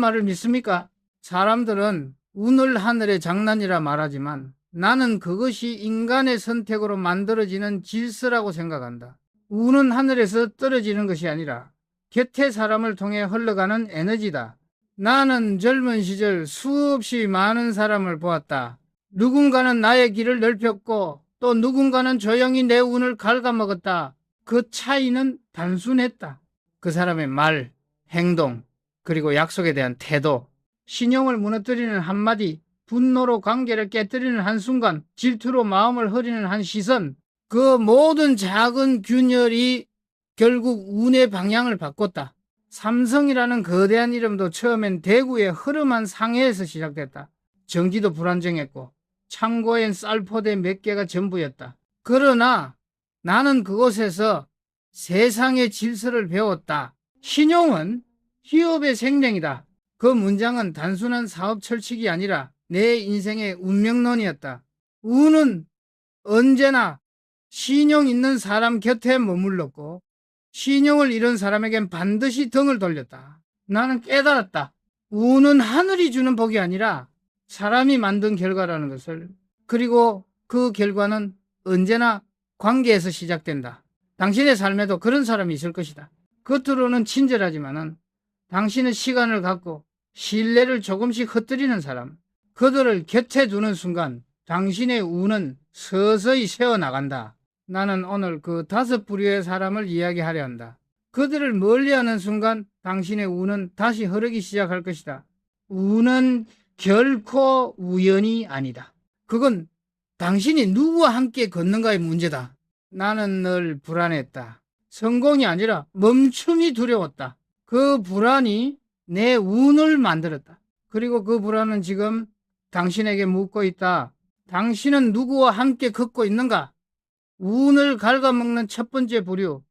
말을 믿습니까? 사람들은 운을 하늘의 장난이라 말하지만 나는 그것이 인간의 선택으로 만들어지는 질서라고 생각한다. 운은 하늘에서 떨어지는 것이 아니라 곁에 사람을 통해 흘러가는 에너지다. 나는 젊은 시절 수없이 많은 사람을 보았다. 누군가는 나의 길을 넓혔고 또 누군가는 조용히 내 운을 갉아먹었다. 그 차이는 단순했다. 그 사람의 말, 행동, 그리고 약속에 대한 태도, 신용을 무너뜨리는 한마디, 분노로 관계를 깨뜨리는 한순간, 질투로 마음을 흐리는 한 시선, 그 모든 작은 균열이 결국 운의 방향을 바꿨다. 삼성이라는 거대한 이름도 처음엔 대구의 흐름한 상해에서 시작됐다. 전기도 불안정했고 창고엔 쌀포대 몇 개가 전부였다. 그러나 나는 그곳에서 세상의 질서를 배웠다. 신용은 기업의 생명이다. 그 문장은 단순한 사업 철칙이 아니라 내 인생의 운명론이었다. 운은 언제나 신용 있는 사람 곁에 머물렀고 신용을 잃은 사람에겐 반드시 등을 돌렸다. 나는 깨달았다. 운은 하늘이 주는 복이 아니라 사람이 만든 결과라는 것을. 그리고 그 결과는 언제나 관계에서 시작된다. 당신의 삶에도 그런 사람이 있을 것이다. 겉으로는 친절하지만은 당신의 시간을 갖고 신뢰를 조금씩 흩뜨리는 사람. 그들을 곁에 두는 순간 당신의 운은 서서히 새어나간다. 나는 오늘 그 5부류의 사람을 이야기하려 한다. 그들을 멀리하는 순간 당신의 운은 다시 흐르기 시작할 것이다. 운은 결코 우연이 아니다. 그건 당신이 누구와 함께 걷는가의 문제다. 나는 늘 불안했다. 성공이 아니라 멈춤이 두려웠다. 그 불안이 내 운을 만들었다. 그리고 그 불안은 지금 당신에게 묻고 있다. 당신은 누구와 함께 걷고 있는가? 운을 갉아먹는 첫 번째 부류,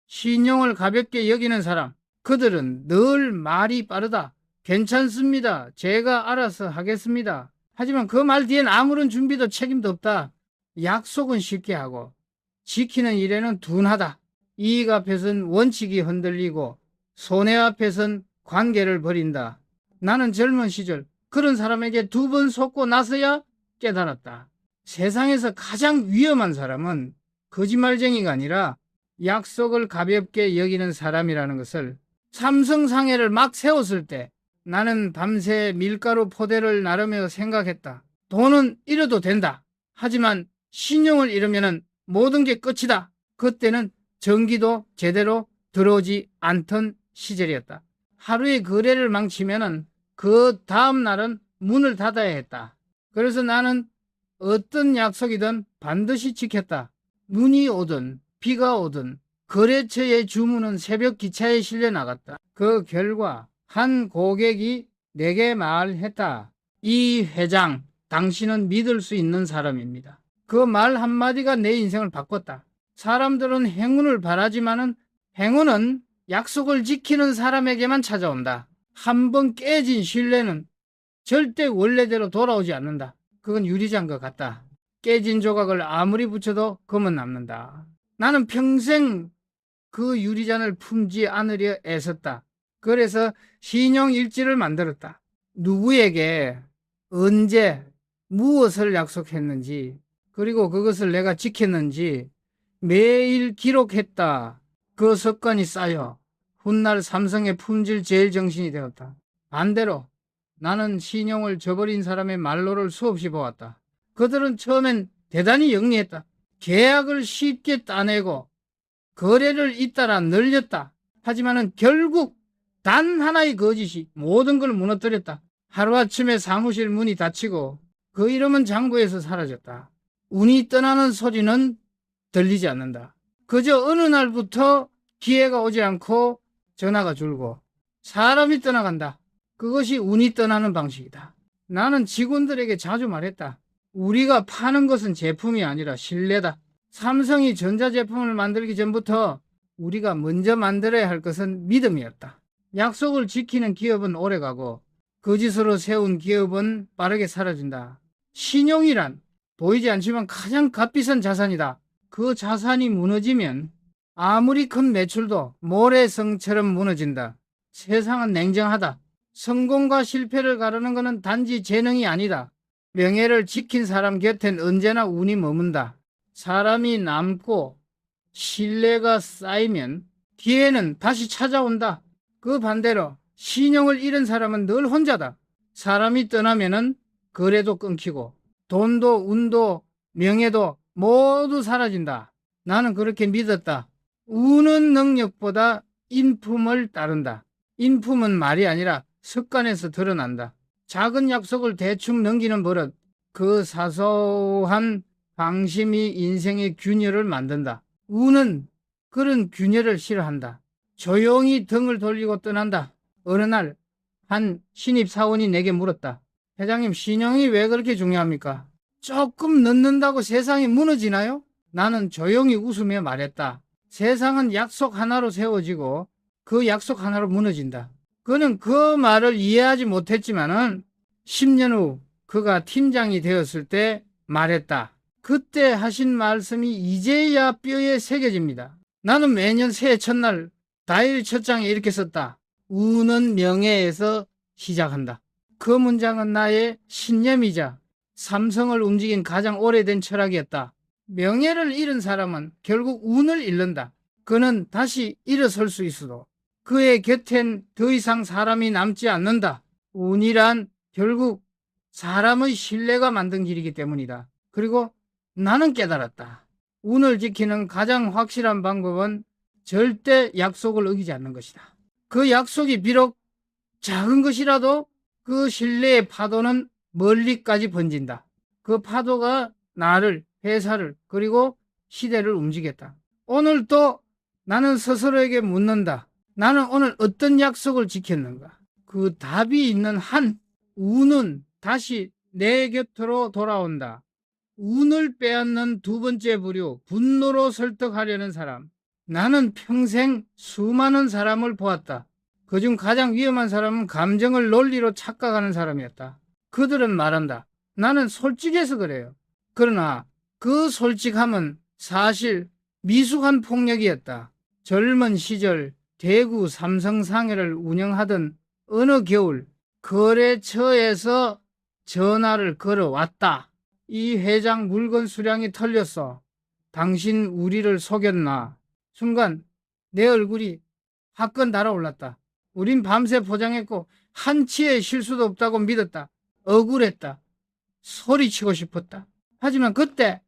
신용을 가볍게 여기는 사람. 그들은 늘 말이 빠르다. 괜찮습니다. 제가 알아서 하겠습니다. 하지만 그 말 뒤엔 아무런 준비도 책임도 없다. 약속은 쉽게 하고 지키는 일에는 둔하다. 이익 앞에선 원칙이 흔들리고 손해 앞에선 관계를 버린다. 나는 젊은 시절 그런 사람에게 2번 속고 나서야 깨달았다. 세상에서 가장 위험한 사람은 거짓말쟁이가 아니라 약속을 가볍게 여기는 사람이라는 것을. 삼성상해를 막 세웠을 때 나는 밤새 밀가루 포대를 나르며 생각했다. 돈은 잃어도 된다. 하지만 신용을 잃으면 모든 게 끝이다. 그때는 전기도 제대로 들어오지 않던 시절이었다. 하루의 거래를 망치면 그 다음 날은 문을 닫아야 했다. 그래서 나는 어떤 약속이든 반드시 지켰다. 눈이 오든 비가 오든 거래처의 주문은 새벽 기차에 실려 나갔다. 그 결과 한 고객이 내게 말했다. 이 회장, 당신은 믿을 수 있는 사람입니다. 그 말 한마디가 내 인생을 바꿨다. 사람들은 행운을 바라지만은 행운은 약속을 지키는 사람에게만 찾아온다. 한번 깨진 신뢰는 절대 원래대로 돌아오지 않는다. 그건 유리잔과 같다. 깨진 조각을 아무리 붙여도 검은 남는다. 나는 평생 그 유리잔을 품지 않으려 애썼다. 그래서 신용일지를 만들었다. 누구에게 언제 무엇을 약속했는지 그리고 그것을 내가 지켰는지 매일 기록했다. 그 습관이 쌓여 훗날 삼성의 품질 제일 정신이 되었다. 반대로 나는 신용을 저버린 사람의 말로를 수없이 보았다. 그들은 처음엔 대단히 영리했다. 계약을 쉽게 따내고 거래를 잇따라 늘렸다. 하지만은 결국 단 하나의 거짓이 모든 걸 무너뜨렸다. 하루아침에 사무실 문이 닫히고 그 이름은 장부에서 사라졌다. 운이 떠나는 소리는 들리지 않는다. 그저 어느 날부터 기회가 오지 않고 전화가 줄고 사람이 떠나간다. 그것이 운이 떠나는 방식이다. 나는 직원들에게 자주 말했다. 우리가 파는 것은 제품이 아니라 신뢰다. 삼성이 전자제품을 만들기 전부터 우리가 먼저 만들어야 할 것은 믿음이었다. 약속을 지키는 기업은 오래가고 거짓으로 세운 기업은 빠르게 사라진다. 신용이란 보이지 않지만 가장 값비싼 자산이다. 그 자산이 무너지면 아무리 큰 매출도 모래성처럼 무너진다. 세상은 냉정하다. 성공과 실패를 가르는 것은 단지 재능이 아니다. 명예를 지킨 사람 곁엔 언제나 운이 머문다. 사람이 남고 신뢰가 쌓이면 기회는 다시 찾아온다. 그 반대로 신용을 잃은 사람은 늘 혼자다. 사람이 떠나면은 거래도 끊기고 돈도 운도 명예도 모두 사라진다. 나는 그렇게 믿었다. 우는 능력보다 인품을 따른다. 인품은 말이 아니라 습관에서 드러난다. 작은 약속을 대충 넘기는 버릇, 그 사소한 방심이 인생의 균열을 만든다. 우는 그런 균열을 싫어한다. 조용히 등을 돌리고 떠난다. 어느 날 한 신입사원이 내게 물었다. 회장님, 신용이 왜 그렇게 중요합니까? 조금 늦는다고 세상이 무너지나요? 나는 조용히 웃으며 말했다. 세상은 약속 하나로 세워지고 그 약속 하나로 무너진다. 그는 그 말을 이해하지 못했지만은 10년 후 그가 팀장이 되었을 때 말했다. 그때 하신 말씀이 이제야 뼈에 새겨집니다. 나는 매년 새해 첫날 다이어리 첫 장에 이렇게 썼다. 우는 명예에서 시작한다. 그 문장은 나의 신념이자 삼성을 움직인 가장 오래된 철학이었다. 명예를 잃은 사람은 결국 운을 잃는다. 그는 다시 일어설 수 있어도 그의 곁엔 더 이상 사람이 남지 않는다. 운이란 결국 사람의 신뢰가 만든 길이기 때문이다. 그리고 나는 깨달았다. 운을 지키는 가장 확실한 방법은 절대 약속을 어기지 않는 것이다. 그 약속이 비록 작은 것이라도 그 신뢰의 파도는 멀리까지 번진다. 그 파도가 나를, 회사를, 그리고 시대를 움직였다. 오늘 또 나는 스스로에게 묻는다. 나는 오늘 어떤 약속을 지켰는가? 그 답이 있는 한, 운은 다시 내 곁으로 돌아온다. 운을 빼앗는 두 번째 부류, 분노로 설득하려는 사람. 나는 평생 수많은 사람을 보았다. 그중 가장 위험한 사람은 감정을 논리로 착각하는 사람이었다. 그들은 말한다. 나는 솔직해서 그래요. 그러나 그 솔직함은 사실 미숙한 폭력이었다. 젊은 시절 대구 삼성상해를 운영하던 어느 겨울 거래처에서 전화를 걸어왔다. 이 회장 물건 수량이 털렸어. 당신 우리를 속였나? 순간 내 얼굴이 화끈 달아올랐다. 우린 밤새 포장했고 한치의 실수도 없다고 믿었다. 억울했다. 소리치고 싶었다. 하지만 그때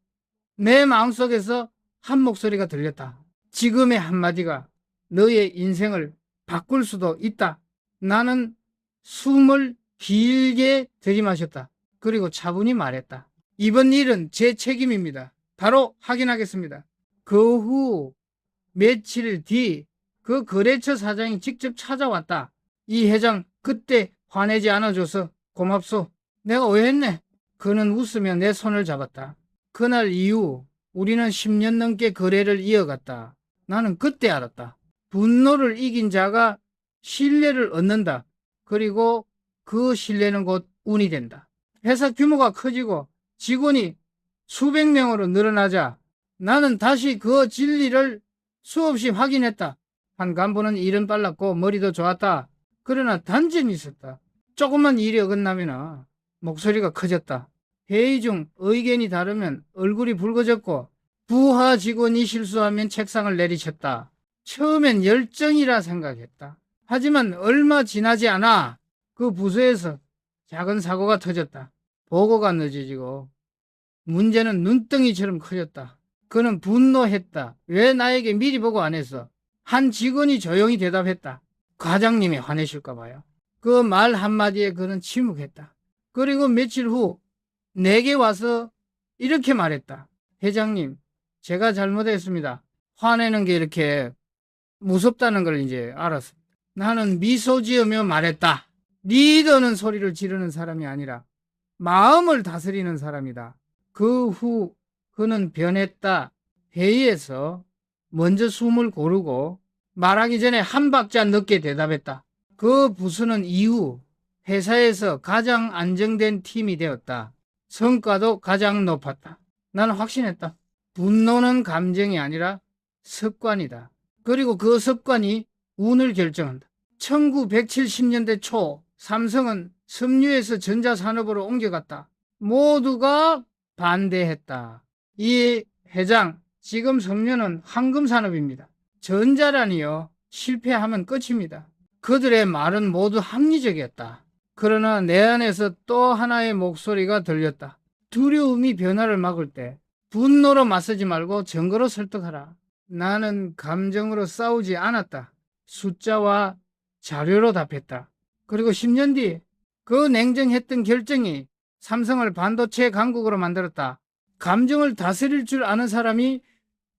내 마음속에서 한 목소리가 들렸다. 지금의 한마디가 너의 인생을 바꿀 수도 있다. 나는 숨을 길게 들이마셨다. 그리고 차분히 말했다. 이번 일은 제 책임입니다. 바로 확인하겠습니다. 그 후 며칠 뒤 그 거래처 사장이 직접 찾아왔다. 이 회장 그때 화내지 않아줘서 고맙소. 내가 오해했네. 그는 웃으며 내 손을 잡았다. 그날 이후 우리는 10년 넘게 거래를 이어갔다. 나는 그때 알았다. 분노를 이긴 자가 신뢰를 얻는다. 그리고 그 신뢰는 곧 운이 된다. 회사 규모가 커지고 직원이 수백 명으로 늘어나자 나는 다시 그 진리를 수없이 확인했다. 한 간부는 일은 빨랐고 머리도 좋았다. 그러나 단점이 있었다. 조금만 일이 어긋나면 목소리가 커졌다. 회의 중 의견이 다르면 얼굴이 붉어졌고 부하 직원이 실수하면 책상을 내리쳤다. 처음엔 열정이라 생각했다. 하지만 얼마 지나지 않아 그 부서에서 작은 사고가 터졌다. 보고가 늦어지고 문제는 눈덩이처럼 커졌다. 그는 분노했다. 왜 나에게 미리 보고 안 했어? 한 직원이 조용히 대답했다. 과장님이 화내실까 봐요. 그 말 한마디에 그는 침묵했다. 그리고 며칠 후 내게 와서 이렇게 말했다. 회장님, 제가 잘못했습니다. 화내는 게 이렇게 무섭다는 걸 이제 알았습니다. 나는 미소 지으며 말했다. 리더는 소리를 지르는 사람이 아니라 마음을 다스리는 사람이다. 그 후 그는 변했다. 회의에서 먼저 숨을 고르고 말하기 전에 한 박자 늦게 대답했다. 그 부서는 이후 회사에서 가장 안정된 팀이 되었다. 성과도 가장 높았다. 나는 확신했다. 분노는 감정이 아니라 습관이다. 그리고 그 습관이 운을 결정한다. 1970년대 초 삼성은 섬유에서 전자산업으로 옮겨갔다. 모두가 반대했다. 이 회장, 지금 섬유는 황금산업입니다. 전자라니요, 실패하면 끝입니다. 그들의 말은 모두 합리적이었다. 그러나 내 안에서 또 하나의 목소리가 들렸다. 두려움이 변화를 막을 때 분노로 맞서지 말고 증거로 설득하라. 나는 감정으로 싸우지 않았다. 숫자와 자료로 답했다. 그리고 10년 뒤 그 냉정했던 결정이 삼성을 반도체 강국으로 만들었다. 감정을 다스릴 줄 아는 사람이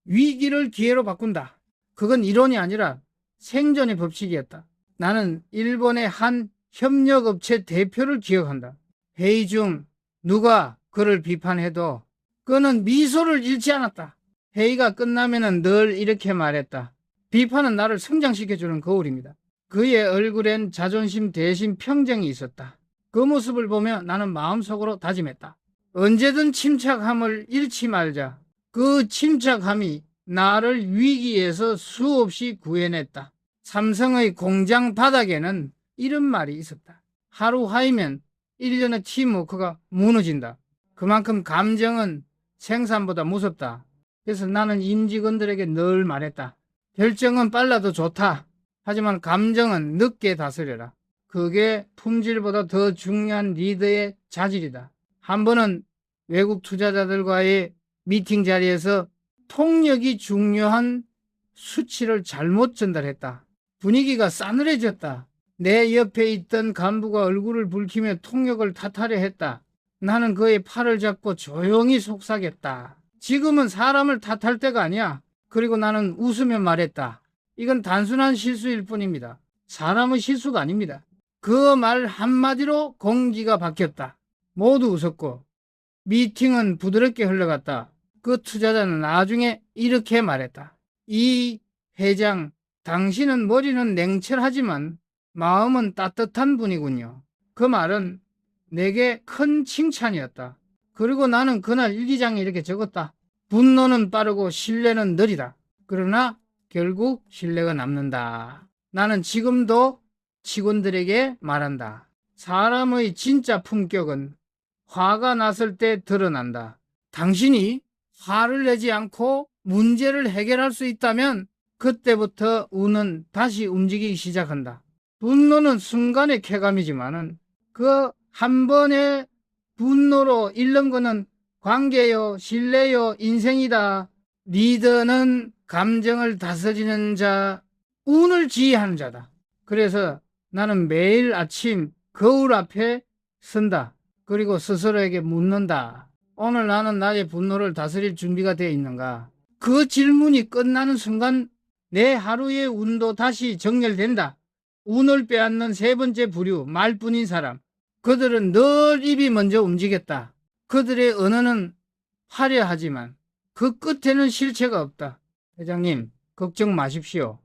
위기를 기회로 바꾼다. 그건 이론이 아니라 생존의 법칙이었다. 나는 일본의 한 협력업체 대표를 기억한다. 회의 중 누가 그를 비판해도 그는 미소를 잃지 않았다. 회의가 끝나면 늘 이렇게 말했다. 비판은 나를 성장시켜주는 거울입니다. 그의 얼굴엔 자존심 대신 평정이 있었다. 그 모습을 보며 나는 마음속으로 다짐했다. 언제든 침착함을 잃지 말자. 그 침착함이 나를 위기에서 수없이 구해냈다. 삼성의 공장 바닥에는 이런 말이 있었다. 하루 하이면 1년의 팀워크가 무너진다. 그만큼 감정은 생산보다 무섭다. 그래서 나는 임직원들에게 늘 말했다. 결정은 빨라도 좋다. 하지만 감정은 늦게 다스려라. 그게 품질보다 더 중요한 리더의 자질이다. 한 번은 외국 투자자들과의 미팅 자리에서 통역이 중요한 수치를 잘못 전달했다. 분위기가 싸늘해졌다. 내 옆에 있던 간부가 얼굴을 붉히며 통역을 탓하려 했다. 나는 그의 팔을 잡고 조용히 속삭였다. 지금은 사람을 탓할 때가 아니야. 그리고 나는 웃으며 말했다. 이건 단순한 실수일 뿐입니다. 사람의 실수가 아닙니다. 그 말 한마디로 공기가 바뀌었다. 모두 웃었고 미팅은 부드럽게 흘러갔다. 그 투자자는 나중에 이렇게 말했다. 이 회장, 당신은 머리는 냉철하지만 마음은 따뜻한 분이군요. 그 말은 내게 큰 칭찬이었다. 그리고 나는 그날 일기장에 이렇게 적었다. 분노는 빠르고 신뢰는 느리다. 그러나 결국 신뢰가 남는다. 나는 지금도 직원들에게 말한다. 사람의 진짜 품격은 화가 났을 때 드러난다. 당신이 화를 내지 않고 문제를 해결할 수 있다면 그때부터 운은 다시 움직이기 시작한다. 분노는 순간의 쾌감이지만은 그 한 번의 분노로 잃는 거는 관계요, 신뢰요, 인생이다. 리더는 감정을 다스리는 자, 운을 지휘하는 자다. 그래서 나는 매일 아침 거울 앞에 선다. 그리고 스스로에게 묻는다. 오늘 나는 나의 분노를 다스릴 준비가 되어 있는가? 그 질문이 끝나는 순간 내 하루의 운도 다시 정렬된다. 운을 빼앗는 세 번째 부류, 말뿐인 사람. 그들은 늘 입이 먼저 움직였다. 그들의 언어는 화려하지만 그 끝에는 실체가 없다. 회장님, 걱정 마십시오.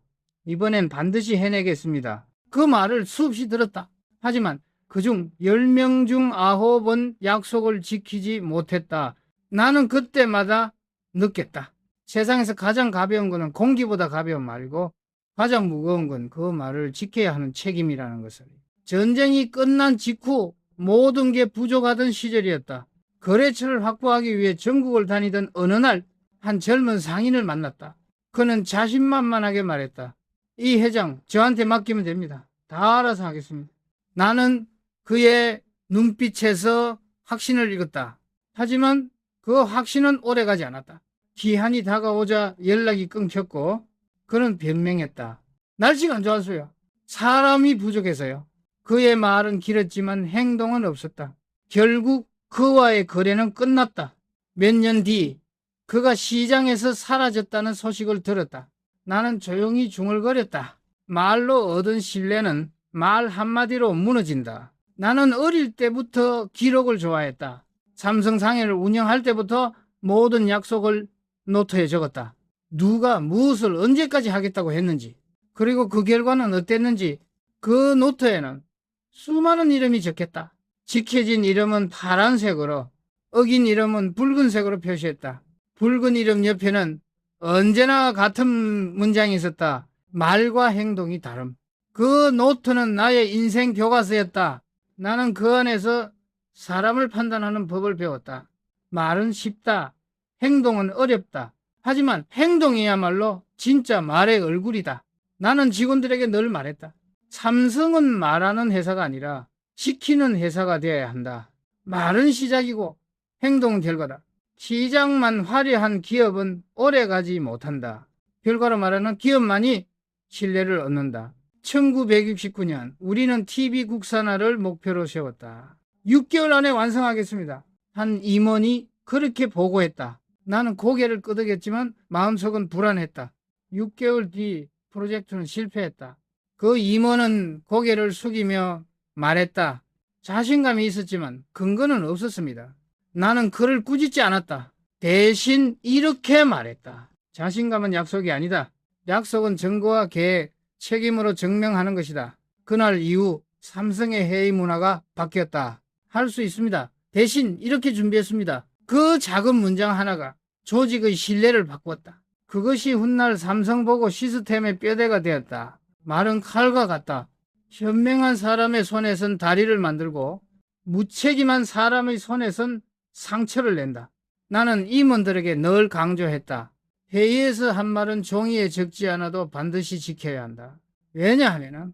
이번엔 반드시 해내겠습니다. 그 말을 수없이 들었다. 하지만 그중 10명 중 9은 약속을 지키지 못했다. 나는 그때마다 느꼈다. 세상에서 가장 가벼운 것은 공기보다 가벼운 말이고 가장 무거운 건 그 말을 지켜야 하는 책임이라는 것을. 전쟁이 끝난 직후 모든 게 부족하던 시절이었다. 거래처를 확보하기 위해 전국을 다니던 어느 날 한 젊은 상인을 만났다. 그는 자신만만하게 말했다. 이 회장 저한테 맡기면 됩니다. 다 알아서 하겠습니다. 나는 그의 눈빛에서 확신을 읽었다. 하지만 그 확신은 오래가지 않았다. 기한이 다가오자 연락이 끊겼고 그는 변명했다. 날씨가 안 좋아서요. 사람이 부족해서요. 그의 말은 길었지만 행동은 없었다. 결국 그와의 거래는 끝났다. 몇 년 뒤 그가 시장에서 사라졌다는 소식을 들었다. 나는 조용히 중얼거렸다. 말로 얻은 신뢰는 말 한마디로 무너진다. 나는 어릴 때부터 기록을 좋아했다. 삼성상해를 운영할 때부터 모든 약속을 노트에 적었다. 누가 무엇을 언제까지 하겠다고 했는지, 그리고 그 결과는 어땠는지 그 노트에는 수많은 이름이 적혔다. 지켜진 이름은 파란색으로, 어긴 이름은 붉은색으로 표시했다. 붉은 이름 옆에는 언제나 같은 문장이 있었다. 말과 행동이 다름. 그 노트는 나의 인생 교과서였다. 나는 그 안에서 사람을 판단하는 법을 배웠다. 말은 쉽다. 행동은 어렵다. 하지만 행동이야말로 진짜 말의 얼굴이다. 나는 직원들에게 늘 말했다. 삼성은 말하는 회사가 아니라 시키는 회사가 되어야 한다. 말은 시작이고 행동은 결과다. 시작만 화려한 기업은 오래가지 못한다. 결과로 말하는 기업만이 신뢰를 얻는다. 1969년 우리는 TV 국산화를 목표로 세웠다. 6개월 안에 완성하겠습니다. 한 임원이 그렇게 보고했다. 나는 고개를 끄덕였지만 마음속은 불안했다. 6개월 뒤 프로젝트는 실패했다. 그 임원은 고개를 숙이며 말했다. 자신감이 있었지만 근거는 없었습니다. 나는 그를 꾸짖지 않았다. 대신 이렇게 말했다. 자신감은 약속이 아니다. 약속은 증거와 계획, 책임으로 증명하는 것이다. 그날 이후 삼성의 회의 문화가 바뀌었다. 할 수 있습니다. 대신 이렇게 준비했습니다. 그 작은 문장 하나가 조직의 신뢰를 바꾸었다. 그것이 훗날 삼성 보고 시스템의 뼈대가 되었다. 말은 칼과 같다. 현명한 사람의 손에선 다리를 만들고 무책임한 사람의 손에선 상처를 낸다. 나는 임원들에게 늘 강조했다. 회의에서 한 말은 종이에 적지 않아도 반드시 지켜야 한다. 왜냐하면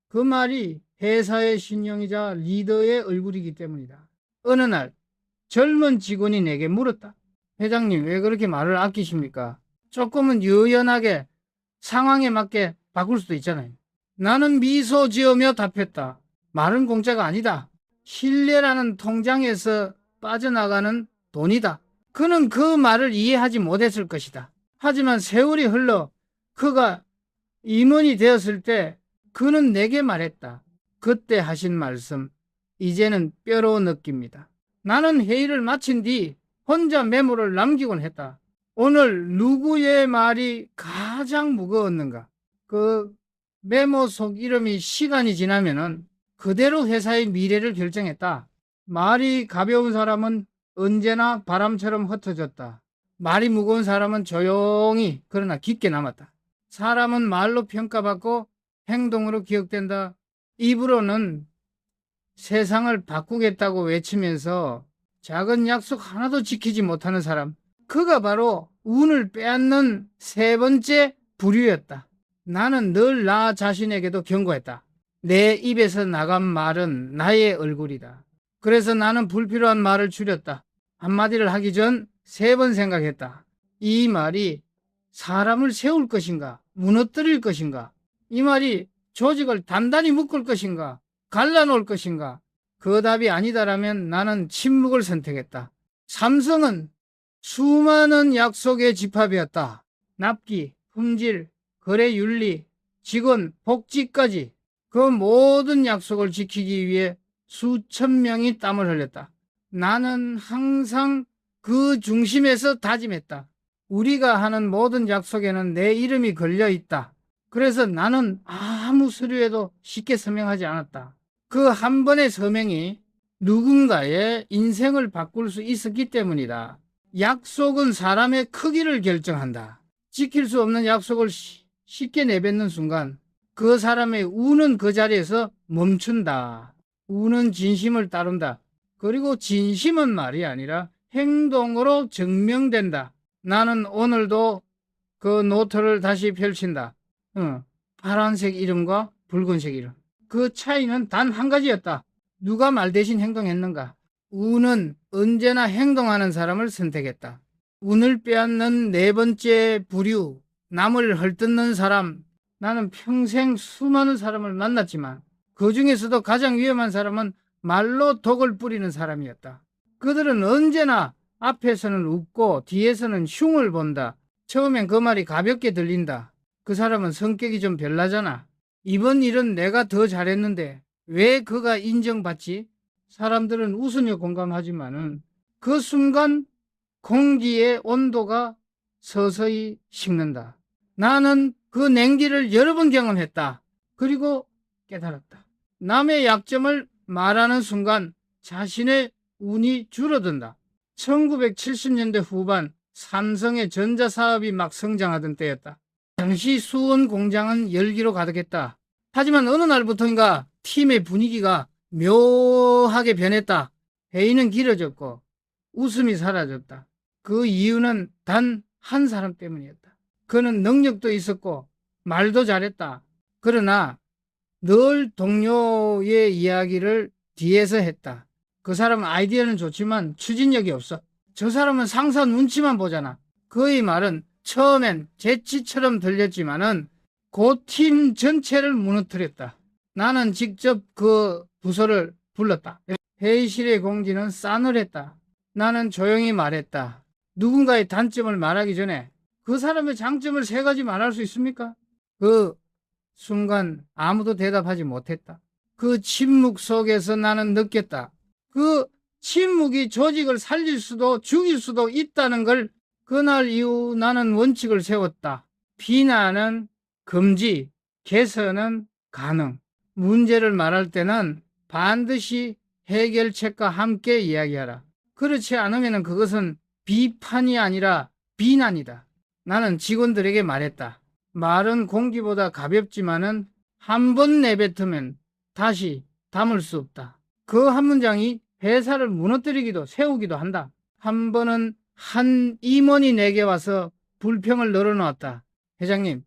그 말이 회사의 신용이자 리더의 얼굴이기 때문이다. 어느 날 젊은 직원이 내게 물었다. 회장님, 왜 그렇게 말을 아끼십니까? 조금은 유연하게 상황에 맞게 바꿀 수도 있잖아요. 나는 미소 지으며 답했다. 말은 공짜가 아니다. 신뢰라는 통장에서 빠져나가는 돈이다. 그는 그 말을 이해하지 못했을 것이다. 하지만 세월이 흘러 그가 임원이 되었을 때 그는 내게 말했다. 그때 하신 말씀 이제는 뼈로 느낍니다. 나는 회의를 마친 뒤 혼자 메모를 남기곤 했다. 오늘 누구의 말이 가장 무거웠는가? 그 메모 속 이름이 시간이 지나면은 그대로 회사의 미래를 결정했다. 말이 가벼운 사람은 언제나 바람처럼 흩어졌다. 말이 무거운 사람은 조용히 그러나 깊게 남았다. 사람은 말로 평가받고 행동으로 기억된다. 입으로는 세상을 바꾸겠다고 외치면서 작은 약속 하나도 지키지 못하는 사람, 그가 바로 운을 빼앗는 세 번째 부류였다. 나는 늘 나 자신에게도 경고했다. 내 입에서 나간 말은 나의 얼굴이다. 그래서 나는 불필요한 말을 줄였다. 한마디를 하기 전 3번 생각했다. 이 말이 사람을 세울 것인가, 무너뜨릴 것인가, 이 말이 조직을 단단히 묶을 것인가, 갈라놓을 것인가. 그 답이 아니다라면 나는 침묵을 선택했다. 삼성은 수많은 약속의 집합이었다. 납기, 품질, 거래 윤리, 직원 복지까지 그 모든 약속을 지키기 위해 수천 명이 땀을 흘렸다. 나는 항상 그 중심에서 다짐했다. 우리가 하는 모든 약속에는 내 이름이 걸려 있다. 그래서 나는 아무 서류에도 쉽게 서명하지 않았다. 그 한 번의 서명이 누군가의 인생을 바꿀 수 있었기 때문이다. 약속은 사람의 크기를 결정한다. 지킬 수 없는 약속을 쉽게 내뱉는 순간 그 사람의 운은 그 자리에서 멈춘다. 운은 진심을 따른다. 그리고 진심은 말이 아니라 행동으로 증명된다. 나는 오늘도 그 노트를 다시 펼친다. 파란색 이름과 붉은색 이름. 그 차이는 단 한 가지였다. 누가 말 대신 행동했는가? 운은 언제나 행동하는 사람을 선택했다. 운을 빼앗는 네 번째 부류, 남을 헐뜯는 사람. 나는 평생 수많은 사람을 만났지만 그 중에서도 가장 위험한 사람은 말로 독을 뿌리는 사람이었다. 그들은 언제나 앞에서는 웃고 뒤에서는 흉을 본다. 처음엔 그 말이 가볍게 들린다. 그 사람은 성격이 좀 별나잖아. 이번 일은 내가 더 잘했는데 왜 그가 인정받지? 사람들은 웃으며 공감하지만은 그 순간 공기의 온도가 서서히 식는다. 나는 그 냉기를 여러 번 경험했다. 그리고 깨달았다. 남의 약점을 말하는 순간 자신의 운이 줄어든다. 1970년대 후반 삼성의 전자사업이 막 성장하던 때였다. 당시 수원 공장은 열기로 가득했다. 하지만 어느 날부터인가 팀의 분위기가 묘하게 변했다. 회의는 길어졌고 웃음이 사라졌다. 그 이유는 단 한 사람 때문이었다. 그는 능력도 있었고 말도 잘했다. 그러나 늘 동료의 이야기를 뒤에서 했다. 그 사람은 아이디어는 좋지만 추진력이 없어. 저 사람은 상사 눈치만 보잖아. 그의 말은 처음엔 재치처럼 들렸지만은 그 팀 전체를 무너뜨렸다. 나는 직접 그 부서를 불렀다. 회의실의 공기는 싸늘했다. 나는 조용히 말했다. 누군가의 단점을 말하기 전에 그 사람의 장점을 3가지 말할 수 있습니까? 그 순간 아무도 대답하지 못했다. 그 침묵 속에서 나는 느꼈다. 그 침묵이 조직을 살릴 수도 죽일 수도 있다는 걸. 그날 이후 나는 원칙을 세웠다. 비난은 금지, 개선은 가능. 문제를 말할 때는 반드시 해결책과 함께 이야기하라. 그렇지 않으면 그것은 비판이 아니라 비난이다. 나는 직원들에게 말했다. 말은 공기보다 가볍지만은 한 번 내뱉으면 다시 담을 수 없다. 그 한 문장이 회사를 무너뜨리기도 세우기도 한다. 한 번은 한 임원이 내게 와서 불평을 늘어놓았다. 회장님,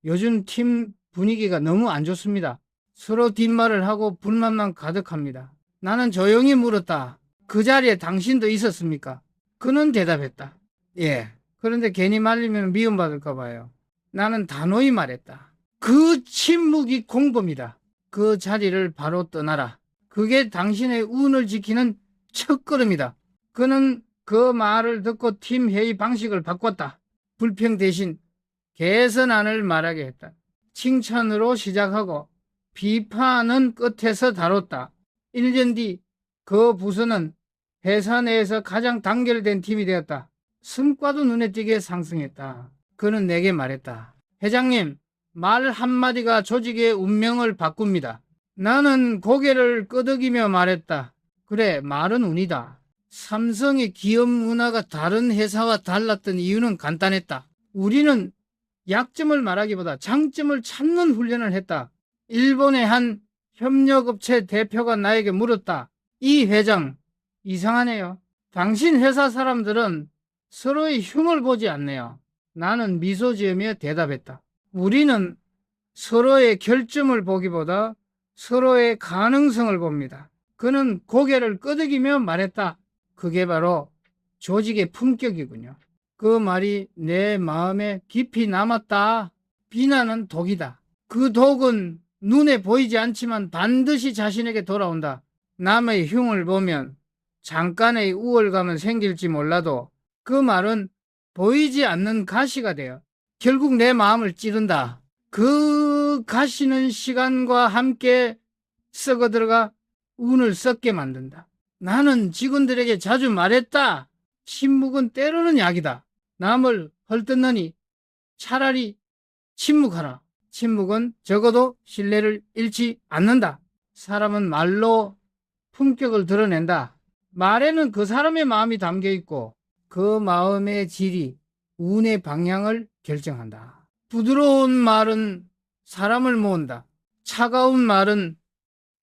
요즘 팀 분위기가 너무 안 좋습니다. 서로 뒷말을 하고 불만만 가득합니다. 나는 조용히 물었다. 그 자리에 당신도 있었습니까? 그는 대답했다. 예. 그런데 괜히 말리면 미움받을까 봐요. 나는 단호히 말했다. 그 침묵이 공범이다. 그 자리를 바로 떠나라. 그게 당신의 운을 지키는 첫걸음이다. 그는 그 말을 듣고 팀 회의 방식을 바꿨다. 불평 대신 개선안을 말하게 했다. 칭찬으로 시작하고 비판은 끝에서 다뤘다. 1년 뒤 그 부서는 회사 내에서 가장 단결된 팀이 되었다. 성과도 눈에 띄게 상승했다. 그는 내게 말했다. 회장님, 말 한마디가 조직의 운명을 바꿉니다. 나는 고개를 끄덕이며 말했다. 그래, 말은 운이다. 삼성의 기업 문화가 다른 회사와 달랐던 이유는 간단했다. 우리는 약점을 말하기보다 장점을 찾는 훈련을 했다. 일본의 한 협력업체 대표가 나에게 물었다. 이 회장, 이상하네요. 당신 회사 사람들은 서로의 흉을 보지 않네요. 나는 미소 지으며 대답했다. 우리는 서로의 결점을 보기보다 서로의 가능성을 봅니다. 그는 고개를 끄덕이며 말했다. 그게 바로 조직의 품격이군요. 그 말이 내 마음에 깊이 남았다. 비난은 독이다. 그 독은 눈에 보이지 않지만 반드시 자신에게 돌아온다. 남의 흉을 보면 잠깐의 우월감은 생길지 몰라도 그 말은 보이지 않는 가시가 되어 결국 내 마음을 찌른다. 그 가시는 시간과 함께 썩어 들어가 운을 썩게 만든다. 나는 직원들에게 자주 말했다. 침묵은 때로는 약이다. 남을 헐뜯느니 차라리 침묵하라. 침묵은 적어도 신뢰를 잃지 않는다. 사람은 말로 품격을 드러낸다. 말에는 그 사람의 마음이 담겨 있고 그 마음의 질이 운의 방향을 결정한다. 부드러운 말은 사람을 모은다. 차가운 말은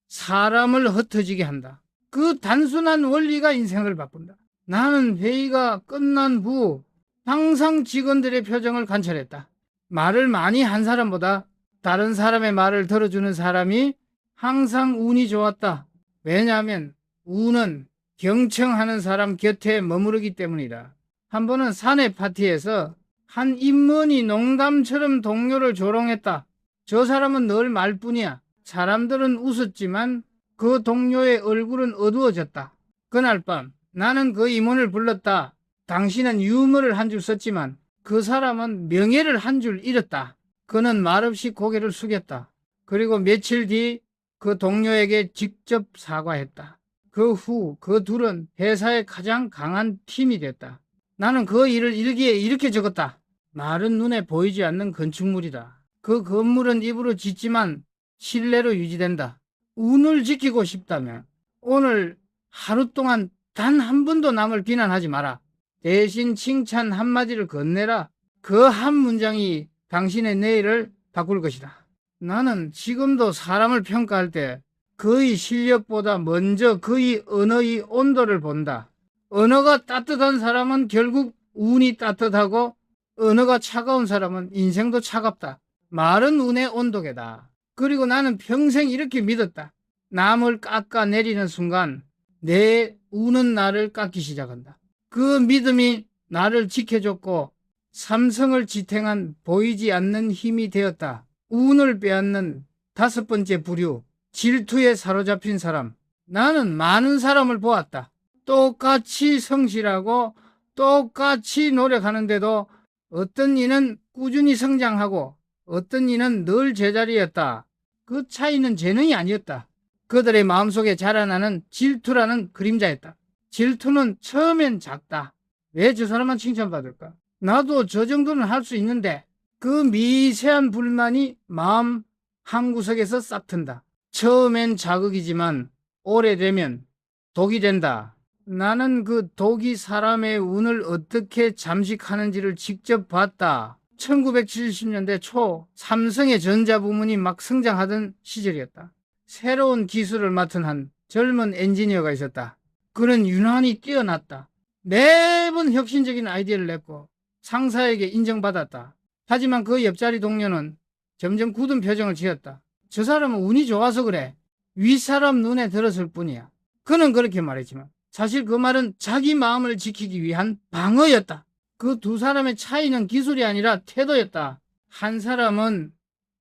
사람을 흩어지게 한다. 그 단순한 원리가 인생을 바꾼다. 나는 회의가 끝난 후 항상 직원들의 표정을 관찰했다. 말을 많이 한 사람보다 다른 사람의 말을 들어주는 사람이 항상 운이 좋았다. 왜냐하면 운은 경청하는 사람 곁에 머무르기 때문이다. 한 번은 사내 파티에서 한 임원이 농담처럼 동료를 조롱했다. 저 사람은 늘 말뿐이야. 사람들은 웃었지만 그 동료의 얼굴은 어두워졌다. 그날 밤 나는 그 임원을 불렀다. 당신은 유머를 한 줄 썼지만 그 사람은 명예를 한 줄 잃었다. 그는 말없이 고개를 숙였다. 그리고 며칠 뒤 그 동료에게 직접 사과했다. 그 후 그 둘은 회사의 가장 강한 팀이 됐다. 나는 그 일을 일기에 이렇게 적었다. 말은 눈에 보이지 않는 건축물이다. 그 건물은 입으로 짓지만 신뢰로 유지된다. 운을 지키고 싶다면 오늘 하루 동안 단 한 번도 남을 비난하지 마라. 대신 칭찬 한마디를 건네라. 그 한 문장이 당신의 내일을 바꿀 것이다. 나는 지금도 사람을 평가할 때 그의 실력보다 먼저 그의 언어의 온도를 본다. 언어가 따뜻한 사람은 결국 운이 따뜻하고 언어가 차가운 사람은 인생도 차갑다. 말은 운의 온도계다. 그리고 나는 평생 이렇게 믿었다. 남을 깎아내리는 순간 내 운은 나를 깎기 시작한다. 그 믿음이 나를 지켜줬고 삼성을 지탱한 보이지 않는 힘이 되었다. 운을 빼앗는 5번째 부류, 질투에 사로잡힌 사람. 나는 많은 사람을 보았다. 똑같이 성실하고 똑같이 노력하는데도 어떤 이는 꾸준히 성장하고 어떤 이는 늘 제자리였다. 그 차이는 재능이 아니었다. 그들의 마음속에 자라나는 질투라는 그림자였다. 질투는 처음엔 작다. 왜 저 사람만 칭찬받을까? 나도 저 정도는 할 수 있는데 그 미세한 불만이 마음 한구석에서 싹튼다. 처음엔 자극이지만 오래되면 독이 된다. 나는 그 독이 사람의 운을 어떻게 잠식하는지를 직접 봤다. 1970년대 초 삼성의 전자부문이 막 성장하던 시절이었다. 새로운 기술을 맡은 한 젊은 엔지니어가 있었다. 그는 유난히 뛰어났다. 매번 혁신적인 아이디어를 냈고 상사에게 인정받았다. 하지만 그 옆자리 동료는 점점 굳은 표정을 지었다. 저 사람은 운이 좋아서 그래. 윗사람 눈에 들었을 뿐이야. 그는 그렇게 말했지만 사실 그 말은 자기 마음을 지키기 위한 방어였다. 그 두 사람의 차이는 기술이 아니라 태도였다. 한 사람은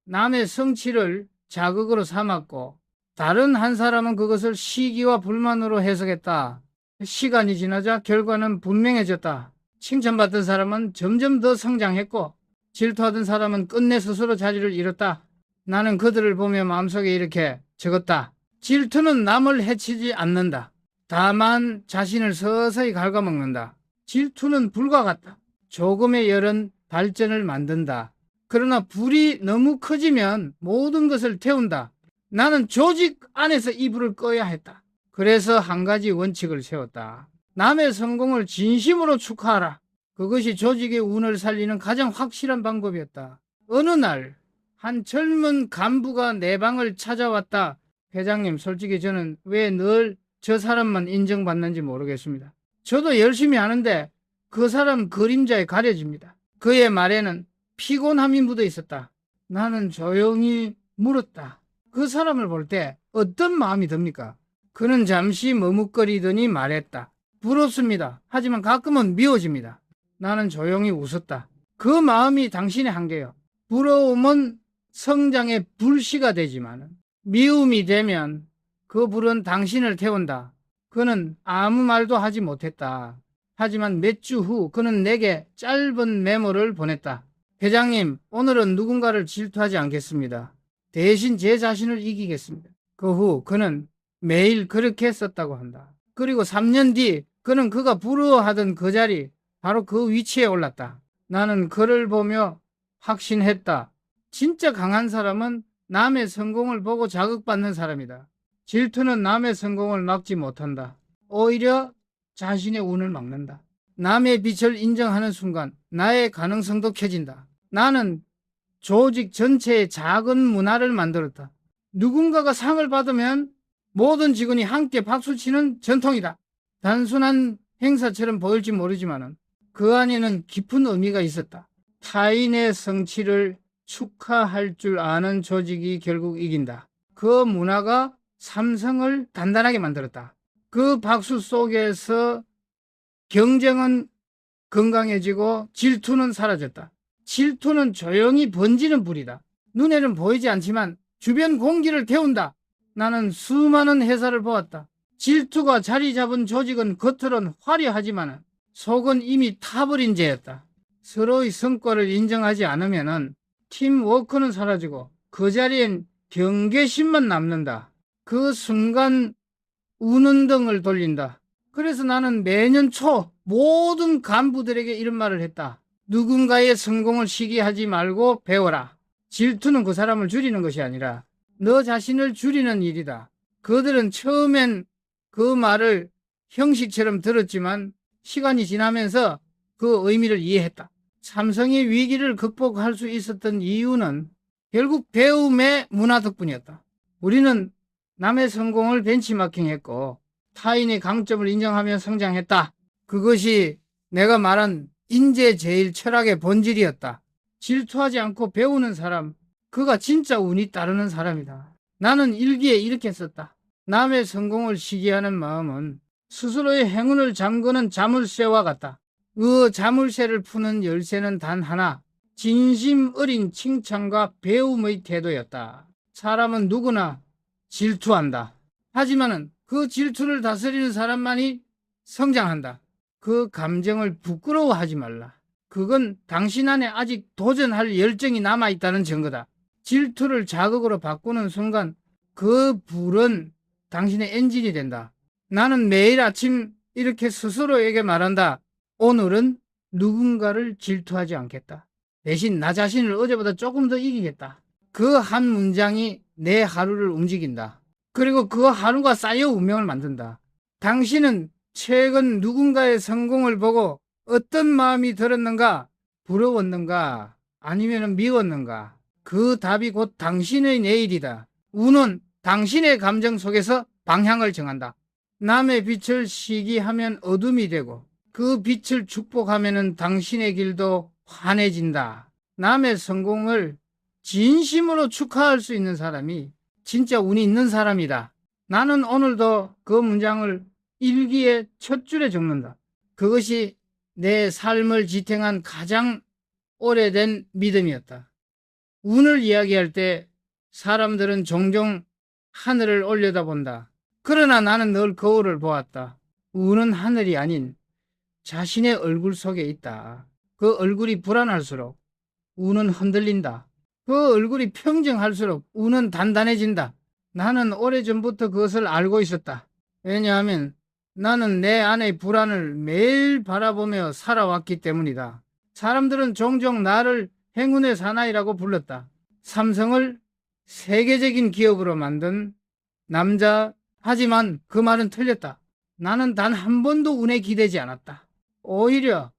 남의 성취를 자극으로 삼았고 다른 한 사람은 그것을 시기와 불만으로 해석했다. 시간이 지나자 결과는 분명해졌다. 칭찬받던 사람은 점점 더 성장했고 질투하던 사람은 끝내 스스로 자리를 잃었다. 나는 그들을 보며 마음속에 이렇게 적었다. 질투는 남을 해치지 않는다. 다만 자신을 서서히 갉아먹는다. 질투는 불과 같다. 조금의 열은 발전을 만든다. 그러나 불이 너무 커지면 모든 것을 태운다. 나는 조직 안에서 이 불을 꺼야 했다. 그래서 한 가지 원칙을 세웠다. 남의 성공을 진심으로 축하하라. 그것이 조직의 운을 살리는 가장 확실한 방법이었다. 어느 날 한 젊은 간부가 내 방을 찾아왔다. 회장님, 솔직히 저는 왜 늘 저 사람만 인정받는지 모르겠습니다. 저도 열심히 하는데 그 사람 그림자에 가려집니다. 그의 말에는 피곤함이 묻어 있었다. 나는 조용히 물었다. 그 사람을 볼 때 어떤 마음이 듭니까? 그는 잠시 머뭇거리더니 말했다. 부럽습니다. 하지만 가끔은 미워집니다. 나는 조용히 웃었다. 그 마음이 당신의 한계요. 부러움은 성장의 불씨가 되지만 미움이 되면 그 불은 당신을 태운다. 그는 아무 말도 하지 못했다. 하지만 몇 주 후 그는 내게 짧은 메모를 보냈다. 회장님, 오늘은 누군가를 질투하지 않겠습니다. 대신 제 자신을 이기겠습니다. 그 후 그는 매일 그렇게 썼다고 한다. 그리고 3년 뒤 그는 그가 부러워하던 그 자리, 바로 그 위치에 올랐다. 나는 그를 보며 확신했다. 진짜 강한 사람은 남의 성공을 보고 자극받는 사람이다. 질투는 남의 성공을 막지 못한다. 오히려 자신의 운을 막는다. 남의 빛을 인정하는 순간 나의 가능성도 켜진다. 나는 조직 전체의 작은 문화를 만들었다. 누군가가 상을 받으면 모든 직원이 함께 박수치는 전통이다. 단순한 행사처럼 보일지 모르지만 그 안에는 깊은 의미가 있었다. 타인의 성취를 축하할 줄 아는 조직이 결국 이긴다. 그 문화가 삼성을 단단하게 만들었다. 그 박수 속에서 경쟁은 건강해지고 질투는 사라졌다. 질투는 조용히 번지는 불이다. 눈에는 보이지 않지만 주변 공기를 태운다. 나는 수많은 회사를 보았다. 질투가 자리 잡은 조직은 겉으론 화려하지만 속은 이미 타버린 죄였다. 서로의 성과를 인정하지 않으면 팀워크는 사라지고 그 자리엔 경계심만 남는다. 그 순간 우는 등을 돌린다. 그래서 나는 매년 초 모든 간부들에게 이런 말을 했다. 누군가의 성공을 시기하지 말고 배워라. 질투는 그 사람을 줄이는 것이 아니라 너 자신을 줄이는 일이다. 그들은 처음엔 그 말을 형식처럼 들었지만 시간이 지나면서 그 의미를 이해했다. 삼성이 위기를 극복할 수 있었던 이유는 결국 배움의 문화 덕분이었다. 우리는 남의 성공을 벤치마킹했고 타인의 강점을 인정하며 성장했다. 그것이 내가 말한 인재제일 철학의 본질이었다. 질투하지 않고 배우는 사람, 그가 진짜 운이 따르는 사람이다. 나는 일기에 이렇게 썼다. 남의 성공을 시기하는 마음은 스스로의 행운을 잠그는 자물쇠와 같다. 그 자물쇠를 푸는 열쇠는 단 하나, 진심 어린 칭찬과 배움의 태도였다. 사람은 누구나 질투한다. 하지만은 그 질투를 다스리는 사람만이 성장한다. 그 감정을 부끄러워하지 말라. 그건 당신 안에 아직 도전할 열정이 남아있다는 증거다. 질투를 자극으로 바꾸는 순간 그 불은 당신의 엔진이 된다. 나는 매일 아침 이렇게 스스로에게 말한다. 오늘은 누군가를 질투하지 않겠다. 대신 나 자신을 어제보다 조금 더 이기겠다. 그 한 문장이 내 하루를 움직인다. 그리고 그 하루가 쌓여 운명을 만든다. 당신은 최근 누군가의 성공을 보고 어떤 마음이 들었는가? 부러웠는가? 아니면 미웠는가? 그 답이 곧 당신의 내일이다. 운은 당신의 감정 속에서 방향을 정한다. 남의 빛을 시기하면 어둠이 되고 그 빛을 축복하면 당신의 길도 환해진다. 남의 성공을 진심으로 축하할 수 있는 사람이 진짜 운이 있는 사람이다. 나는 오늘도 그 문장을 일기의 첫 줄에 적는다. 그것이 내 삶을 지탱한 가장 오래된 믿음이었다. 운을 이야기할 때 사람들은 종종 하늘을 올려다본다. 그러나 나는 늘 거울을 보았다. 운은 하늘이 아닌 자신의 얼굴 속에 있다. 그 얼굴이 불안할수록 운은 흔들린다. 그 얼굴이 평정할수록 운은 단단해진다. 나는 오래전부터 그것을 알고 있었다. 왜냐하면 나는 내 안의 불안을 매일 바라보며 살아왔기 때문이다. 사람들은 종종 나를 행운의 사나이라고 불렀다. 삼성을 세계적인 기업으로 만든 남자. 하지만 그 말은 틀렸다. 나는 단 한 번도 운에 기대지 않았다. 오히려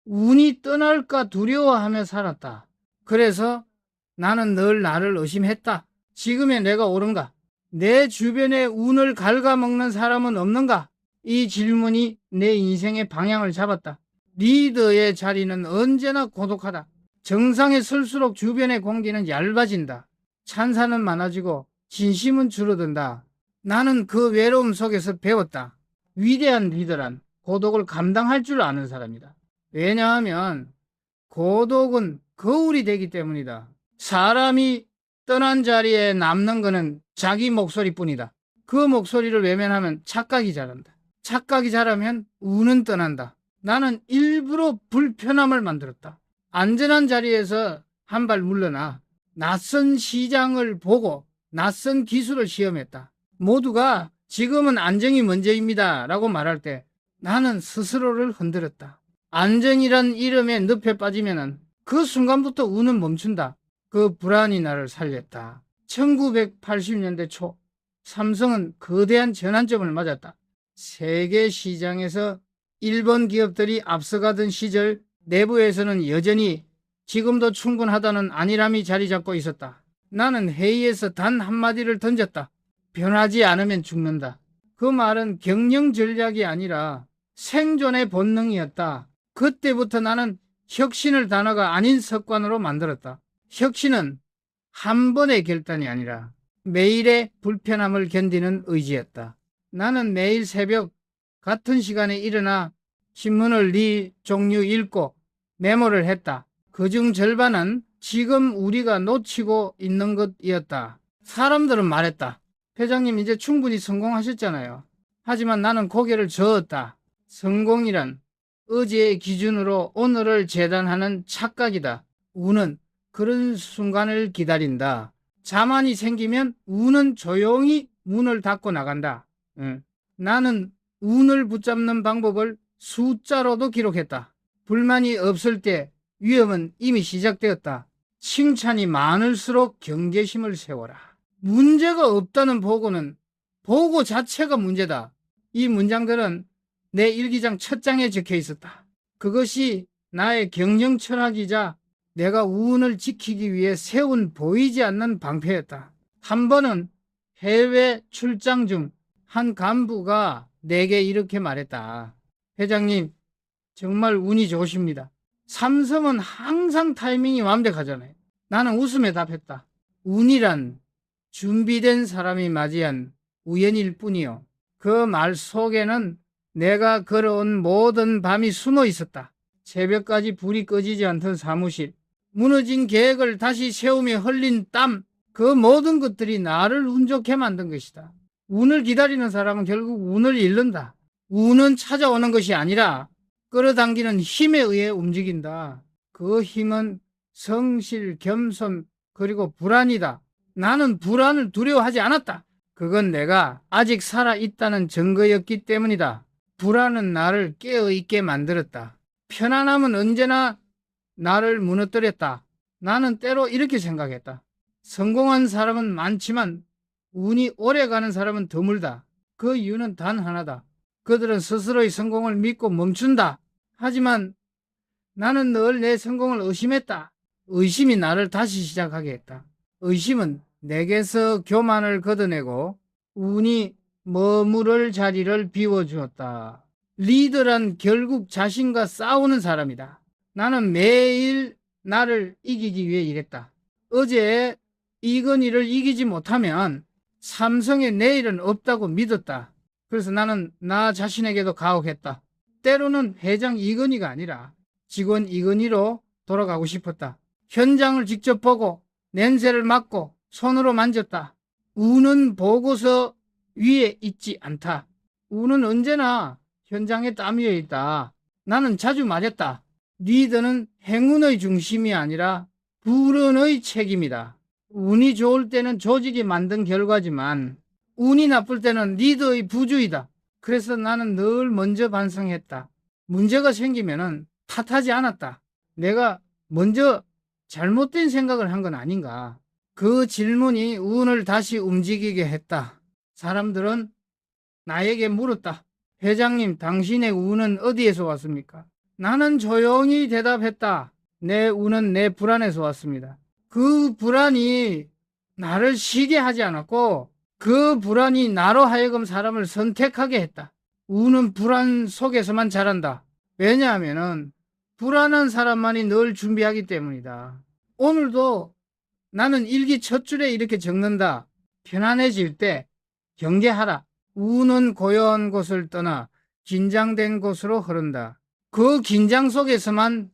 운이 떠날까 두려워하며 살았다. 그래서 나는 늘 나를 의심했다. 지금의 내가 옳은가? 내 주변에 운을 갉아먹는 사람은 없는가? 이 질문이 내 인생의 방향을 잡았다. 리더의 자리는 언제나 고독하다. 정상에 설수록 주변의 공기는 얇아진다. 찬사는 많아지고 진심은 줄어든다. 나는 그 외로움 속에서 배웠다. 위대한 리더란 고독을 감당할 줄 아는 사람이다. 왜냐하면 고독은 거울이 되기 때문이다. 사람이 떠난 자리에 남는 것은 자기 목소리뿐이다. 그 목소리를 외면하면 착각이 자란다. 착각이 자라면 운은 떠난다. 나는 일부러 불편함을 만들었다. 안전한 자리에서 한 발 물러나 낯선 시장을 보고 낯선 기술을 시험했다. 모두가 지금은 안정이 먼저입니다 라고 말할 때 나는 스스로를 흔들었다. 안정이란 이름에 늪에 빠지면 그 순간부터 운은 멈춘다. 그 불안이 나를 살렸다. 1980년대 초 삼성은 거대한 전환점을 맞았다. 세계 시장에서 일본 기업들이 앞서가던 시절 내부에서는 여전히 지금도 충분하다는 안일함이 자리 잡고 있었다. 나는 회의에서 단 한마디를 던졌다. 변하지 않으면 죽는다. 그 말은 경영 전략이 아니라 생존의 본능이었다. 그때부터 나는 혁신을 단어가 아닌 습관으로 만들었다. 혁신은 한 번의 결단이 아니라 매일의 불편함을 견디는 의지였다. 나는 매일 새벽 같은 시간에 일어나 신문을 네 종류 읽고 메모를 했다. 그중 절반은 지금 우리가 놓치고 있는 것이었다. 사람들은 말했다. 회장님 이제 충분히 성공하셨잖아요. 하지만 나는 고개를 저었다. 성공이란 어제의 기준으로 오늘을 재단하는 착각이다. 운은 그런 순간을 기다린다. 자만이 생기면 운은 조용히 문을 닫고 나간다. 나는 운을 붙잡는 방법을 숫자로도 기록했다. 불만이 없을 때 위험은 이미 시작되었다. 칭찬이 많을수록 경계심을 세워라. 문제가 없다는 보고는 보고 자체가 문제다. 이 문장들은 내 일기장 첫 장에 적혀 있었다. 그것이 나의 경영 철학이자 내가 운을 지키기 위해 세운 보이지 않는 방패였다. 한 번은 해외 출장 중 한 간부가 내게 이렇게 말했다. 회장님, 정말 운이 좋으십니다. 삼성은 항상 타이밍이 완벽하잖아요. 나는 웃으며 답했다. 운이란 준비된 사람이 맞이한 우연일 뿐이요. 그 말 속에는 내가 걸어온 모든 밤이 숨어 있었다. 새벽까지 불이 꺼지지 않던 사무실, 무너진 계획을 다시 세우며 흘린 땀, 그 모든 것들이 나를 운 좋게 만든 것이다. 운을 기다리는 사람은 결국 운을 잃는다. 운은 찾아오는 것이 아니라 끌어당기는 힘에 의해 움직인다. 그 힘은 성실, 겸손, 그리고 불안이다. 나는 불안을 두려워하지 않았다. 그건 내가 아직 살아있다는 증거였기 때문이다. 불안은 나를 깨어있게 만들었다. 편안함은 언제나 나를 무너뜨렸다. 나는 때로 이렇게 생각했다. 성공한 사람은 많지만 운이 오래가는 사람은 드물다. 그 이유는 단 하나다. 그들은 스스로의 성공을 믿고 멈춘다. 하지만 나는 늘 내 성공을 의심했다. 의심이 나를 다시 시작하게 했다. 의심은 내게서 교만을 걷어내고 운이 머무를 자리를 비워주었다. 리더란 결국 자신과 싸우는 사람이다. 나는 매일 나를 이기기 위해 일했다. 어제 이건희를 이기지 못하면 삼성의 내일은 없다고 믿었다. 그래서 나는 나 자신에게도 가혹했다. 때로는 회장 이건희가 아니라 직원 이건희로 돌아가고 싶었다. 현장을 직접 보고 냄새를 맡고 손으로 만졌다. 운은 보고서 위에 있지 않다. 운은 언제나 현장에 땀 위에 있다. 나는 자주 말했다. 리더는 행운의 중심이 아니라 불운의 책임이다. 운이 좋을 때는 조직이 만든 결과지만 운이 나쁠 때는 리더의 부주의다. 그래서 나는 늘 먼저 반성했다. 문제가 생기면은 탓하지 않았다. 내가 먼저 잘못된 생각을 한 건 아닌가. 그 질문이 운을 다시 움직이게 했다. 사람들은 나에게 물었다. 회장님, 당신의 운은 어디에서 왔습니까? 나는 조용히 대답했다. 내 운은 내 불안에서 왔습니다. 그 불안이 나를 쉬게 하지 않았고 그 불안이 나로 하여금 사람을 선택하게 했다. 운은 불안 속에서만 자란다. 왜냐하면 불안한 사람만이 늘 준비하기 때문이다. 오늘도 나는 일기 첫 줄에 이렇게 적는다. 편안해질 때 경계하라. 운은 고요한 곳을 떠나 긴장된 곳으로 흐른다. 그 긴장 속에서만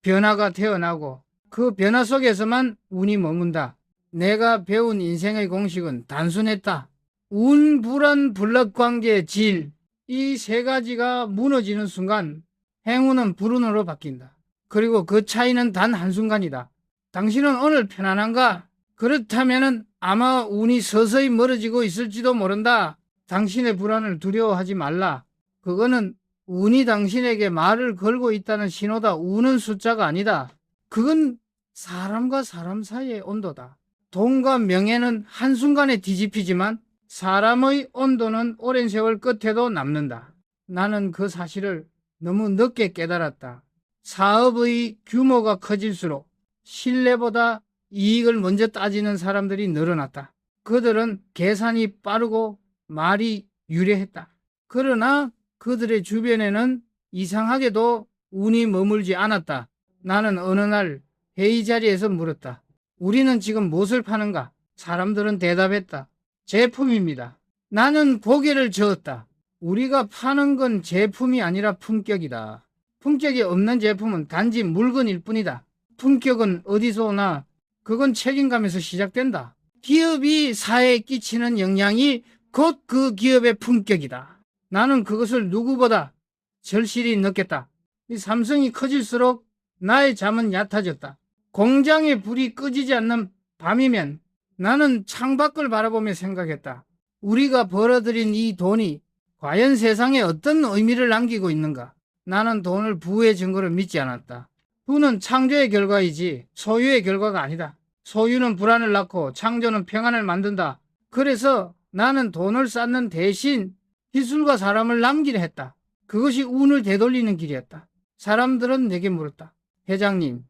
변화가 태어나고 그 변화 속에서만 운이 머문다. 내가 배운 인생의 공식은 단순했다. 운, 불안, 블럭관계의 질, 이 세 가지가 무너지는 순간 행운은 불운으로 바뀐다. 그리고 그 차이는 단 한순간이다. 당신은 오늘 편안한가? 그렇다면 아마 운이 서서히 멀어지고 있을지도 모른다. 당신의 불안을 두려워하지 말라. 그거는 운이 당신에게 말을 걸고 있다는 신호다. 운은 숫자가 아니다. 그건 사람과 사람 사이의 온도다. 돈과 명예는 한순간에 뒤집히지만 사람의 온도는 오랜 세월 끝에도 남는다. 나는 그 사실을 너무 늦게 깨달았다. 사업의 규모가 커질수록 신뢰보다 이익을 먼저 따지는 사람들이 늘어났다. 그들은 계산이 빠르고 말이 유려했다. 그러나 그들의 주변에는 이상하게도 운이 머물지 않았다. 나는 어느 날 회의 자리에서 물었다. 우리는 지금 무엇을 파는가? 사람들은 대답했다. 제품입니다. 나는 고개를 저었다. 우리가 파는 건 제품이 아니라 품격이다. 품격이 없는 제품은 단지 물건일 뿐이다. 품격은 어디서 오나? 그건 책임감에서 시작된다. 기업이 사회에 끼치는 영향이 곧 그 기업의 품격이다. 나는 그것을 누구보다 절실히 느꼈다. 이 삼성이 커질수록 나의 잠은 얕아졌다. 공장의 불이 꺼지지 않는 밤이면 나는 창밖을 바라보며 생각했다. 우리가 벌어들인 이 돈이 과연 세상에 어떤 의미를 남기고 있는가? 나는 돈을 부의 증거를 믿지 않았다. 부는 창조의 결과이지 소유의 결과가 아니다. 소유는 불안을 낳고 창조는 평안을 만든다. 그래서 나는 돈을 쌓는 대신 기술과 사람을 남기려 했다. 그것이 운을 되돌리는 길이었다. 사람들은 내게 물었다. 회장님,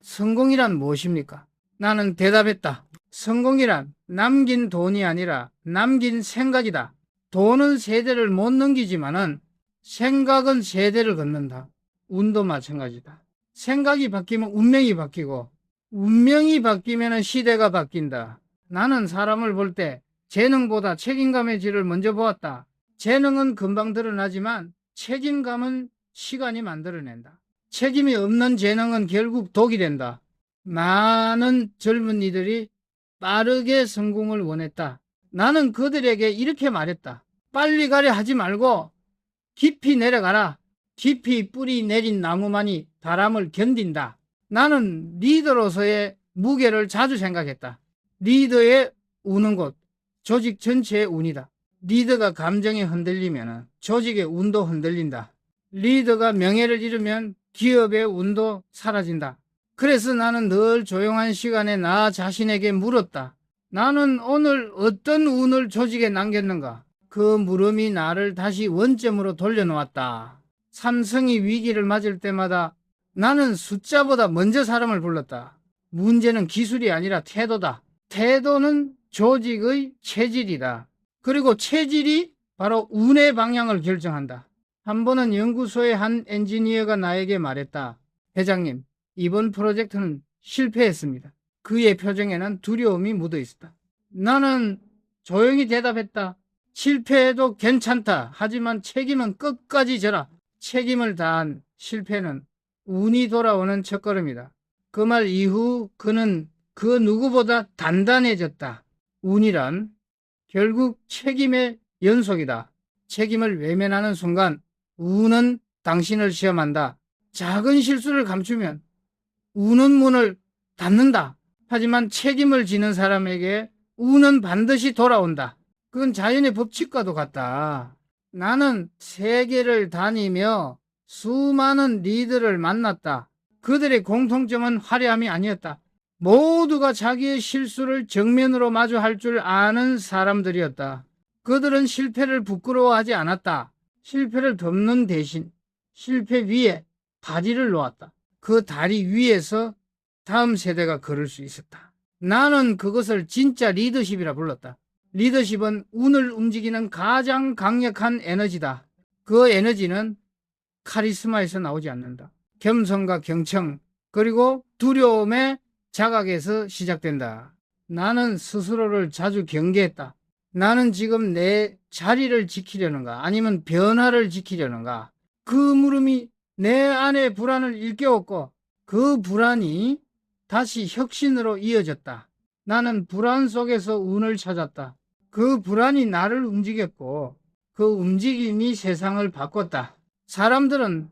성공이란 무엇입니까? 나는 대답했다. 성공이란 남긴 돈이 아니라 남긴 생각이다. 돈은 세대를 못 넘기지만은 생각은 세대를 걷는다. 운도 마찬가지다. 생각이 바뀌면 운명이 바뀌고 운명이 바뀌면 시대가 바뀐다. 나는 사람을 볼 때 재능보다 책임감의 질을 먼저 보았다. 재능은 금방 드러나지만 책임감은 시간이 만들어낸다. 책임이 없는 재능은 결국 독이 된다. 많은 젊은이들이 빠르게 성공을 원했다. 나는 그들에게 이렇게 말했다. 빨리 가려 하지 말고 깊이 내려가라. 깊이 뿌리 내린 나무만이 바람을 견딘다. 나는 리더로서의 무게를 자주 생각했다. 리더의 우는 곳, 조직 전체의 운이다. 리더가 감정에 흔들리면 조직의 운도 흔들린다. 리더가 명예를 잃으면 기업의 운도 사라진다. 그래서 나는 늘 조용한 시간에 나 자신에게 물었다. 나는 오늘 어떤 운을 조직에 남겼는가? 그 물음이 나를 다시 원점으로 돌려놓았다. 삼성이 위기를 맞을 때마다 나는 숫자보다 먼저 사람을 불렀다. 문제는 기술이 아니라 태도다. 태도는 조직의 체질이다. 그리고 체질이 바로 운의 방향을 결정한다. 한 번은 연구소의 한 엔지니어가 나에게 말했다. 회장님, 이번 프로젝트는 실패했습니다. 그의 표정에는 두려움이 묻어 있었다. 나는 조용히 대답했다. 실패해도 괜찮다. 하지만 책임은 끝까지 져라. 책임을 다한 실패는 운이 돌아오는 첫걸음이다. 그 말 이후 그는 그 누구보다 단단해졌다. 운이란 결국 책임의 연속이다. 책임을 외면하는 순간 운은 당신을 시험한다. 작은 실수를 감추면 운은 문을 닫는다. 하지만 책임을 지는 사람에게 운은 반드시 돌아온다. 그건 자연의 법칙과도 같다. 나는 세계를 다니며 수많은 리더를 만났다. 그들의 공통점은 화려함이 아니었다. 모두가 자기의 실수를 정면으로 마주할 줄 아는 사람들이었다. 그들은 실패를 부끄러워하지 않았다. 실패를 덮는 대신 실패 위에 다리를 놓았다. 그 다리 위에서 다음 세대가 걸을 수 있었다. 나는 그것을 진짜 리더십이라 불렀다. 리더십은 운을 움직이는 가장 강력한 에너지다. 그 에너지는 카리스마에서 나오지 않는다. 겸손과 경청, 그리고 두려움의 자각에서 시작된다. 나는 스스로를 자주 경계했다. 나는 지금 내 자리를 지키려는가? 아니면 변화를 지키려는가? 그 물음이 내 안의 불안을 일깨웠고 그 불안이 다시 혁신으로 이어졌다. 나는 불안 속에서 운을 찾았다. 그 불안이 나를 움직였고 그 움직임이 세상을 바꿨다. 사람들은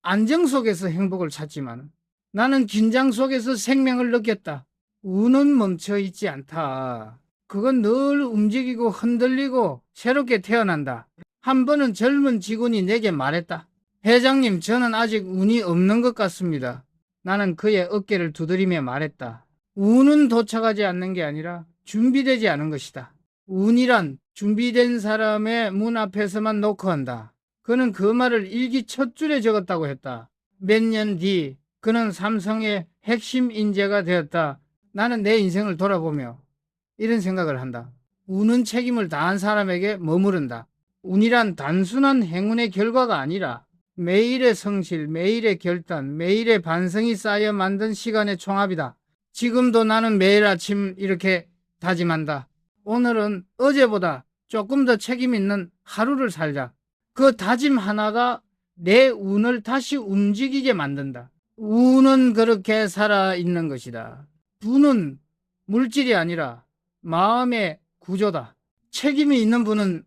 안정 속에서 행복을 찾지만 나는 긴장 속에서 생명을 느꼈다. 운은 멈춰 있지 않다. 그건 늘 움직이고 흔들리고 새롭게 태어난다. 한 번은 젊은 직원이 내게 말했다. 회장님, 저는 아직 운이 없는 것 같습니다. 나는 그의 어깨를 두드리며 말했다. 운은 도착하지 않는 게 아니라 준비되지 않은 것이다. 운이란 준비된 사람의 문 앞에서만 놓고 한다. 그는 그 말을 일기 첫 줄에 적었다고 했다. 몇 년 뒤 그는 삼성의 핵심 인재가 되었다. 나는 내 인생을 돌아보며 이런 생각을 한다. 운은 책임을 다한 사람에게 머무른다. 운이란 단순한 행운의 결과가 아니라 매일의 성실, 매일의 결단, 매일의 반성이 쌓여 만든 시간의 총합이다. 지금도 나는 매일 아침 이렇게 다짐한다. 오늘은 어제보다 조금 더 책임 있는 하루를 살자. 그 다짐 하나가 내 운을 다시 움직이게 만든다. 운은 그렇게 살아있는 것이다. 부는 물질이 아니라 마음의 구조다. 책임이 있는 분은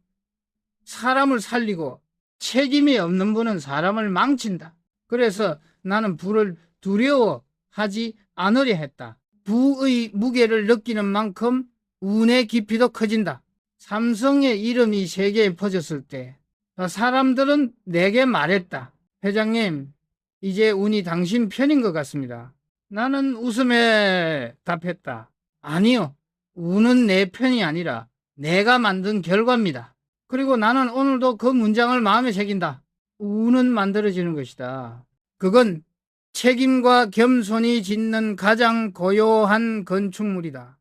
사람을 살리고 책임이 없는 분은 사람을 망친다. 그래서 나는 부를 두려워하지 않으려 했다. 부의 무게를 느끼는 만큼 운의 깊이도 커진다. 삼성의 이름이 세계에 퍼졌을 때 사람들은 내게 말했다. 회장님, 이제 운이 당신 편인 것 같습니다. 나는 웃음에 답했다. 아니요, 운은 내 편이 아니라 내가 만든 결과입니다. 그리고 나는 오늘도 그 문장을 마음에 새긴다. 운은 만들어지는 것이다. 그건 책임과 겸손이 짓는 가장 고요한 건축물이다.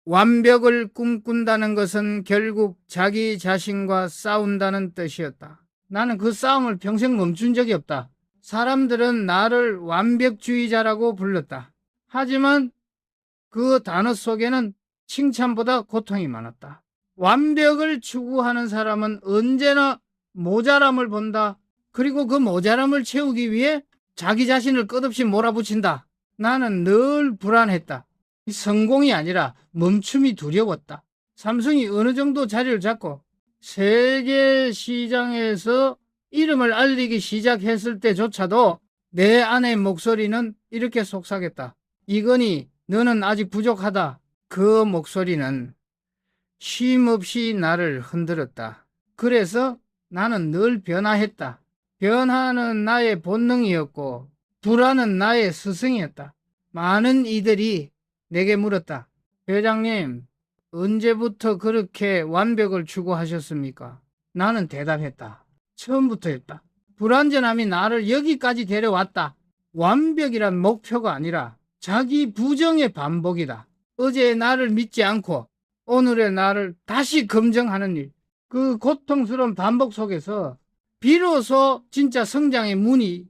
완벽을 꿈꾼다는 것은 결국 자기 자신과 싸운다는 뜻이었다. 나는 그 싸움을 평생 멈춘 적이 없다. 사람들은 나를 완벽주의자라고 불렀다. 하지만 그 단어 속에는 칭찬보다 고통이 많았다. 완벽을 추구하는 사람은 언제나 모자람을 본다. 그리고 그 모자람을 채우기 위해 자기 자신을 끝없이 몰아붙인다. 나는 늘 불안했다. 성공이 아니라 멈춤이 두려웠다. 삼성이 어느 정도 자리를 잡고 세계 시장에서 이름을 알리기 시작했을 때조차도 내 안의 목소리는 이렇게 속삭였다. 이건희, 너는 아직 부족하다. 그 목소리는 쉼없이 나를 흔들었다. 그래서 나는 늘 변화했다. 변화는 나의 본능이었고 불안은 나의 스승이었다. 많은 이들이 내게 물었다. 회장님, 언제부터 그렇게 완벽을 추구하셨습니까? 나는 대답했다. 처음부터였다. 불완전함이 나를 여기까지 데려왔다. 완벽이란 목표가 아니라 자기 부정의 반복이다. 어제의 나를 믿지 않고 오늘의 나를 다시 검증하는 일. 그 고통스러운 반복 속에서 비로소 진짜 성장의 문이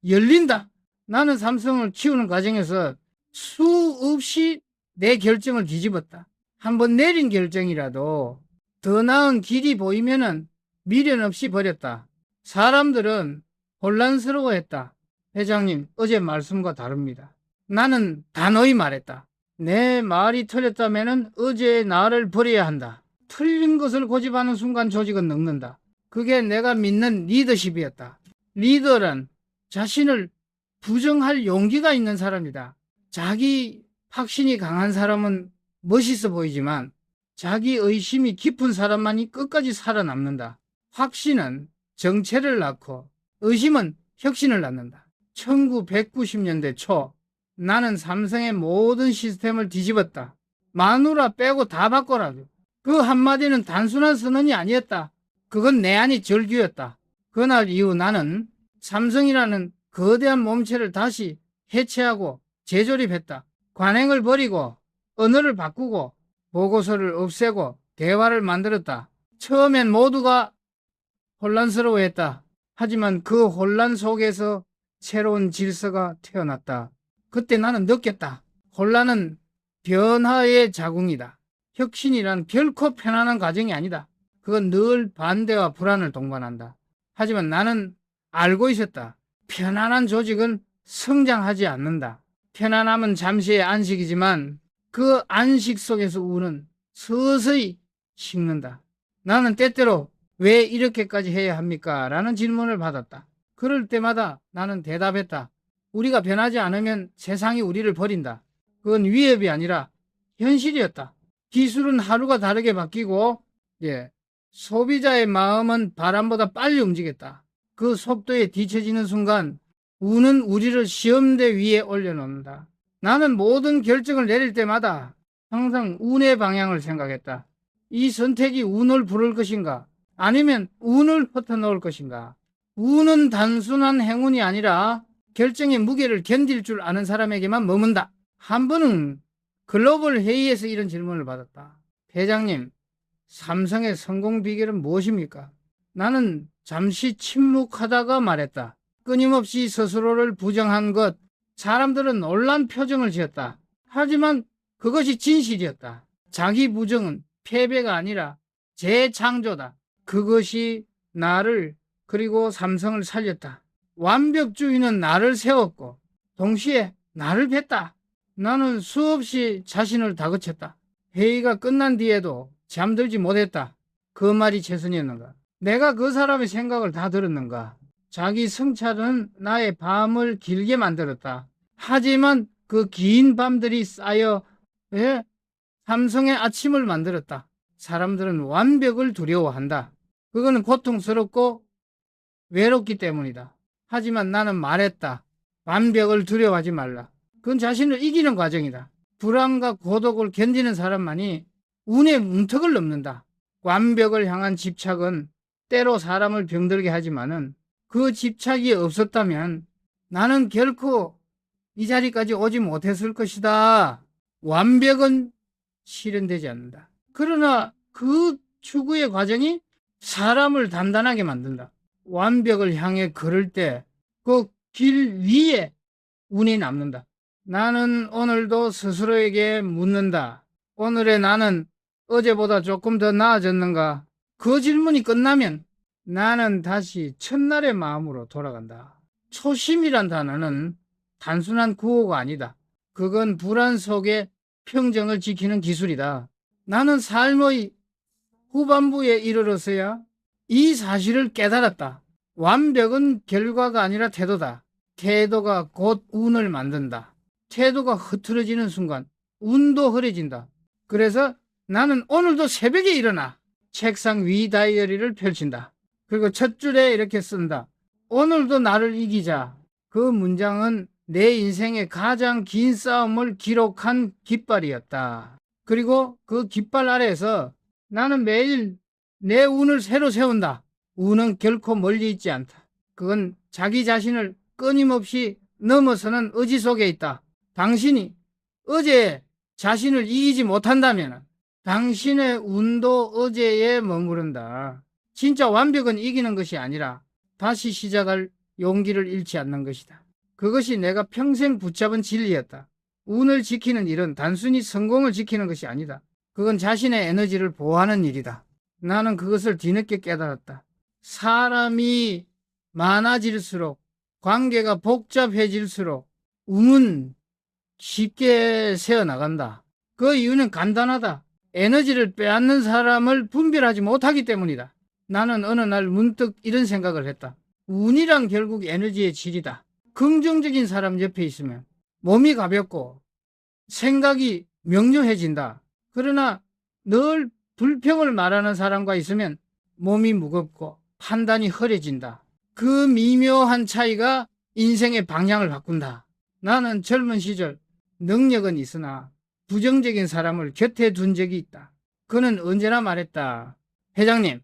열린다. 나는 삼성을 키우는 과정에서 수없이 내 결정을 뒤집었다. 한번 내린 결정이라도 더 나은 길이 보이면은 미련 없이 버렸다. 사람들은 혼란스러워했다. 회장님, 어제 말씀과 다릅니다. 나는 단호히 말했다. 내 말이 틀렸다면은 어제의 나를 버려야 한다. 틀린 것을 고집하는 순간 조직은 늙는다. 그게 내가 믿는 리더십이었다. 리더란 자신을 부정할 용기가 있는 사람이다. 자기 확신이 강한 사람은 멋있어 보이지만 자기 의심이 깊은 사람만이 끝까지 살아남는다. 확신은 정체를 낳고 의심은 혁신을 낳는다. 1990년대 초 나는 삼성의 모든 시스템을 뒤집었다. 마누라 빼고 다 바꿔라도. 그 한마디는 단순한 선언이 아니었다. 그건 내 안의 절규였다. 그날 이후 나는 삼성이라는 거대한 몸체를 다시 해체하고 재조립했다. 관행을 버리고 언어를 바꾸고 보고서를 없애고 대화를 만들었다. 처음엔 모두가 혼란스러워했다. 하지만 그 혼란 속에서 새로운 질서가 태어났다. 그때 나는 느꼈다. 혼란은 변화의 자궁이다. 혁신이란 결코 편안한 과정이 아니다. 그건 늘 반대와 불안을 동반한다. 하지만 나는 알고 있었다. 편안한 조직은 성장하지 않는다. 편안함은 잠시의 안식이지만 그 안식 속에서 우는 서서히 식는다. 나는 때때로 왜 이렇게까지 해야 합니까? 라는 질문을 받았다. 그럴 때마다 나는 대답했다. 우리가 변하지 않으면 세상이 우리를 버린다. 그건 위협이 아니라 현실이었다. 기술은 하루가 다르게 바뀌고 소비자의 마음은 바람보다 빨리 움직였다. 그 속도에 뒤처지는 순간 운은 우리를 시험대 위에 올려놓는다. 나는 모든 결정을 내릴 때마다 항상 운의 방향을 생각했다. 이 선택이 운을 부를 것인가? 아니면 운을 흩어놓을 것인가? 운은 단순한 행운이 아니라 결정의 무게를 견딜 줄 아는 사람에게만 머문다. 한 번은 글로벌 회의에서 이런 질문을 받았다. 회장님, 삼성의 성공 비결은 무엇입니까? 나는 잠시 침묵하다가 말했다. 끊임없이 스스로를 부정한 것. 사람들은 놀란 표정을 지었다. 하지만 그것이 진실이었다. 자기 부정은 패배가 아니라 재창조다. 그것이 나를 그리고 삼성을 살렸다. 완벽주의는 나를 세웠고 동시에 나를 뱉다. 나는 수없이 자신을 다그쳤다. 회의가 끝난 뒤에도 잠들지 못했다. 그 말이 최선이었는가? 내가 그 사람의 생각을 다 들었는가? 자기 성찰은 나의 밤을 길게 만들었다. 하지만 그 긴 밤들이 쌓여 삼성의 아침을 만들었다. 사람들은 완벽을 두려워한다. 그거는 고통스럽고 외롭기 때문이다. 하지만 나는 말했다. 완벽을 두려워하지 말라. 그건 자신을 이기는 과정이다. 불안과 고독을 견디는 사람만이 운의 문턱을 넘는다. 완벽을 향한 집착은 때로 사람을 병들게 하지만은 그 집착이 없었다면 나는 결코 이 자리까지 오지 못했을 것이다. 완벽은 실현되지 않는다. 그러나 그 추구의 과정이 사람을 단단하게 만든다. 완벽을 향해 걸을 때 그 길 위에 운이 남는다. 나는 오늘도 스스로에게 묻는다. 오늘의 나는 어제보다 조금 더 나아졌는가? 그 질문이 끝나면 나는 다시 첫날의 마음으로 돌아간다. 초심이란 단어는 단순한 구호가 아니다. 그건 불안 속에 평정을 지키는 기술이다. 나는 삶의 후반부에 이르러서야 이 사실을 깨달았다. 완벽은 결과가 아니라 태도다. 태도가 곧 운을 만든다. 태도가 흐트러지는 순간 운도 흐려진다. 그래서 나는 오늘도 새벽에 일어나 책상 위 다이어리를 펼친다. 그리고 첫 줄에 이렇게 쓴다. 오늘도 나를 이기자. 그 문장은 내 인생의 가장 긴 싸움을 기록한 깃발이었다. 그리고 그 깃발 아래에서 나는 매일 내 운을 새로 세운다. 운은 결코 멀리 있지 않다. 그건 자기 자신을 끊임없이 넘어서는 의지 속에 있다. 당신이 어제 자신을 이기지 못한다면 당신의 운도 어제에 머무른다. 진짜 완벽은 이기는 것이 아니라 다시 시작할 용기를 잃지 않는 것이다. 그것이 내가 평생 붙잡은 진리였다. 운을 지키는 일은 단순히 성공을 지키는 것이 아니다. 그건 자신의 에너지를 보호하는 일이다. 나는 그것을 뒤늦게 깨달았다. 사람이 많아질수록, 관계가 복잡해질수록 운은 쉽게 새어나간다. 그 이유는 간단하다. 에너지를 빼앗는 사람을 분별하지 못하기 때문이다. 나는 어느 날 문득 이런 생각을 했다. 운이란 결국 에너지의 질이다. 긍정적인 사람 옆에 있으면 몸이 가볍고 생각이 명료해진다. 그러나 늘 불평을 말하는 사람과 있으면 몸이 무겁고 판단이 흐려진다. 그 미묘한 차이가 인생의 방향을 바꾼다. 나는 젊은 시절 능력은 있으나 부정적인 사람을 곁에 둔 적이 있다. 그는 언제나 말했다. 회장님,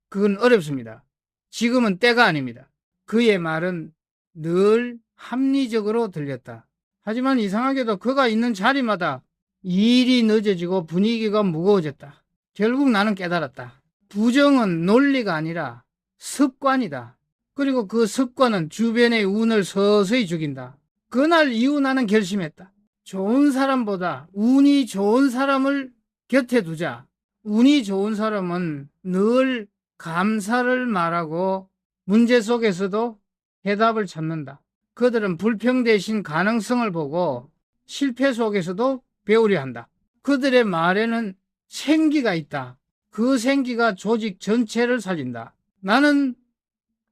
그건 어렵습니다. 지금은 때가 아닙니다. 그의 말은 늘 합리적으로 들렸다. 하지만 이상하게도 그가 있는 자리마다 일이 늦어지고 분위기가 무거워졌다. 결국 나는 깨달았다. 부정은 논리가 아니라 습관이다. 그리고 그 습관은 주변의 운을 서서히 죽인다. 그날 이후 나는 결심했다. 좋은 사람보다 운이 좋은 사람을 곁에 두자. 운이 좋은 사람은 늘 감사를 말하고 문제 속에서도 해답을 찾는다. 그들은 불평 대신 가능성을 보고 실패 속에서도 배우려 한다. 그들의 말에는 생기가 있다. 그 생기가 조직 전체를 살린다. 나는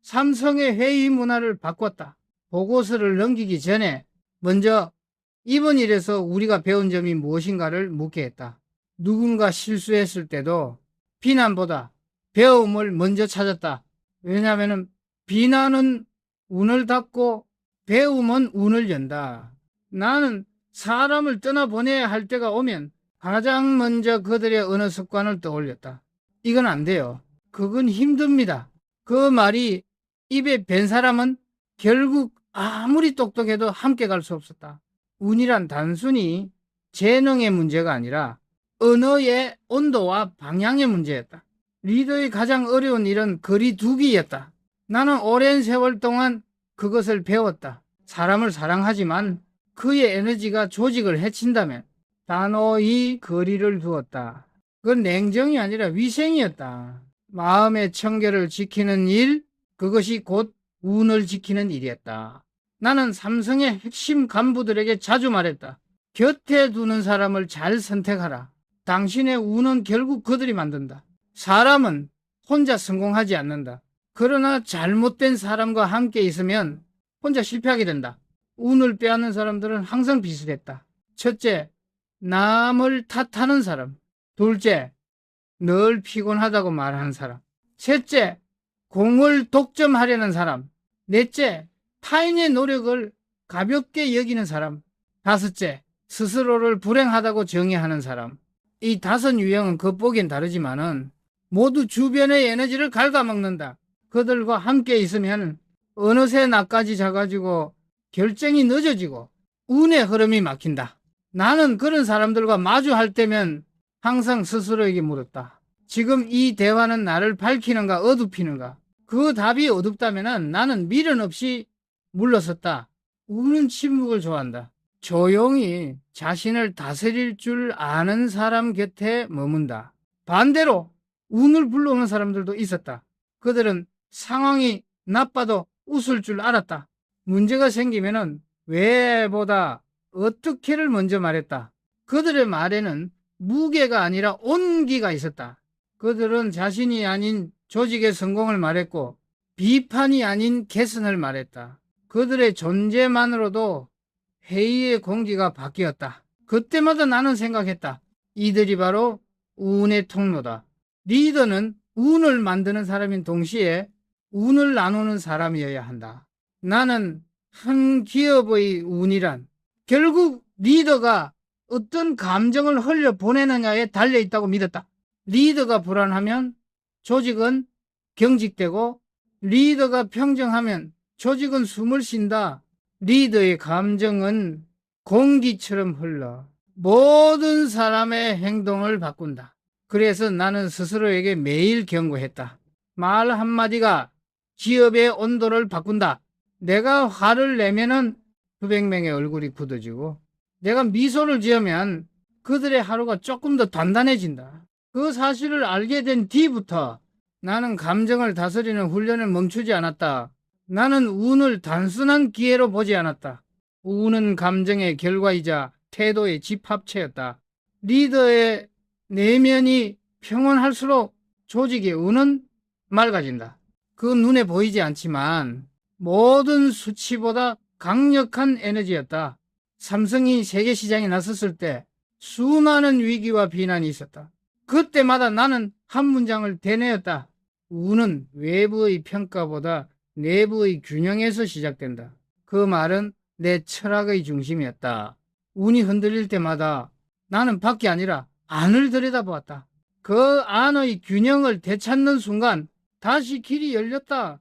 삼성의 회의 문화를 바꿨다. 보고서를 넘기기 전에 먼저 이번 일에서 우리가 배운 점이 무엇인가를 묻게 했다. 누군가 실수했을 때도 비난보다 배움을 먼저 찾았다. 왜냐하면 비난은 운을 닫고 배움은 운을 연다. 나는 사람을 떠나보내야 할 때가 오면 가장 먼저 그들의 언어 습관을 떠올렸다. 이건 안 돼요. 그건 힘듭니다. 그 말이 입에 밴 사람은 결국 아무리 똑똑해도 함께 갈 수 없었다. 운이란 단순히 재능의 문제가 아니라 언어의 온도와 방향의 문제였다. 리더의 가장 어려운 일은 거리두기였다. 나는 오랜 세월 동안 그것을 배웠다. 사람을 사랑하지만 그의 에너지가 조직을 해친다면 단호히 거리를 두었다. 그건 냉정이 아니라 위생이었다. 마음의 청결을 지키는 일, 그것이 곧 운을 지키는 일이었다. 나는 삼성의 핵심 간부들에게 자주 말했다. 곁에 두는 사람을 잘 선택하라. 당신의 운은 결국 그들이 만든다. 사람은 혼자 성공하지 않는다. 그러나 잘못된 사람과 함께 있으면 혼자 실패하게 된다. 운을 빼앗는 사람들은 항상 비슷했다. 첫째, 남을 탓하는 사람. 둘째, 늘 피곤하다고 말하는 사람. 셋째, 공을 독점하려는 사람. 넷째, 타인의 노력을 가볍게 여기는 사람. 다섯째, 스스로를 불행하다고 정의하는 사람. 이 다섯 유형은 겉보기엔 다르지만은 모두 주변의 에너지를 갉아먹는다. 그들과 함께 있으면 어느새 나까지 자가지고 결정이 늦어지고 운의 흐름이 막힌다. 나는 그런 사람들과 마주할 때면 항상 스스로에게 물었다. 지금 이 대화는 나를 밝히는가 어둡히는가? 그 답이 어둡다면 나는 미련 없이 물러섰다. 우는 침묵을 좋아한다. 조용히 자신을 다스릴 줄 아는 사람 곁에 머문다. 반대로 운을 불러오는 사람들도 있었다. 그들은 상황이 나빠도 웃을 줄 알았다. 문제가 생기면은 왜보다 어떻게를 먼저 말했다. 그들의 말에는 무게가 아니라 온기가 있었다. 그들은 자신이 아닌 조직의 성공을 말했고 비판이 아닌 개선을 말했다. 그들의 존재만으로도 회의의 공기가 바뀌었다. 그때마다 나는 생각했다. 이들이 바로 운의 통로다. 리더는 운을 만드는 사람인 동시에 운을 나누는 사람이어야 한다. 나는 한 기업의 운이란 결국 리더가 어떤 감정을 흘려보내느냐에 달려있다고 믿었다. 리더가 불안하면 조직은 경직되고 리더가 평정하면 조직은 숨을 쉰다. 리더의 감정은 공기처럼 흘러 모든 사람의 행동을 바꾼다. 그래서 나는 스스로에게 매일 경고했다. 말 한마디가 기업의 온도를 바꾼다. 내가 화를 내면은 수백 명의 얼굴이 굳어지고 내가 미소를 지으면 그들의 하루가 조금 더 단단해진다. 그 사실을 알게 된 뒤부터 나는 감정을 다스리는 훈련을 멈추지 않았다. 나는 운을 단순한 기회로 보지 않았다. 운은 감정의 결과이자 태도의 집합체였다. 리더의 내면이 평온할수록 조직의 운은 맑아진다. 그 눈에 보이지 않지만 모든 수치보다 강력한 에너지였다. 삼성이 세계시장에 나섰을 때 수많은 위기와 비난이 있었다. 그때마다 나는 한 문장을 되뇌었다. 운은 외부의 평가보다 내부의 균형에서 시작된다. 그 말은 내 철학의 중심이었다. 운이 흔들릴 때마다 나는 밖이 아니라 안을 들여다보았다. 그 안의 균형을 되찾는 순간 다시 길이 열렸다.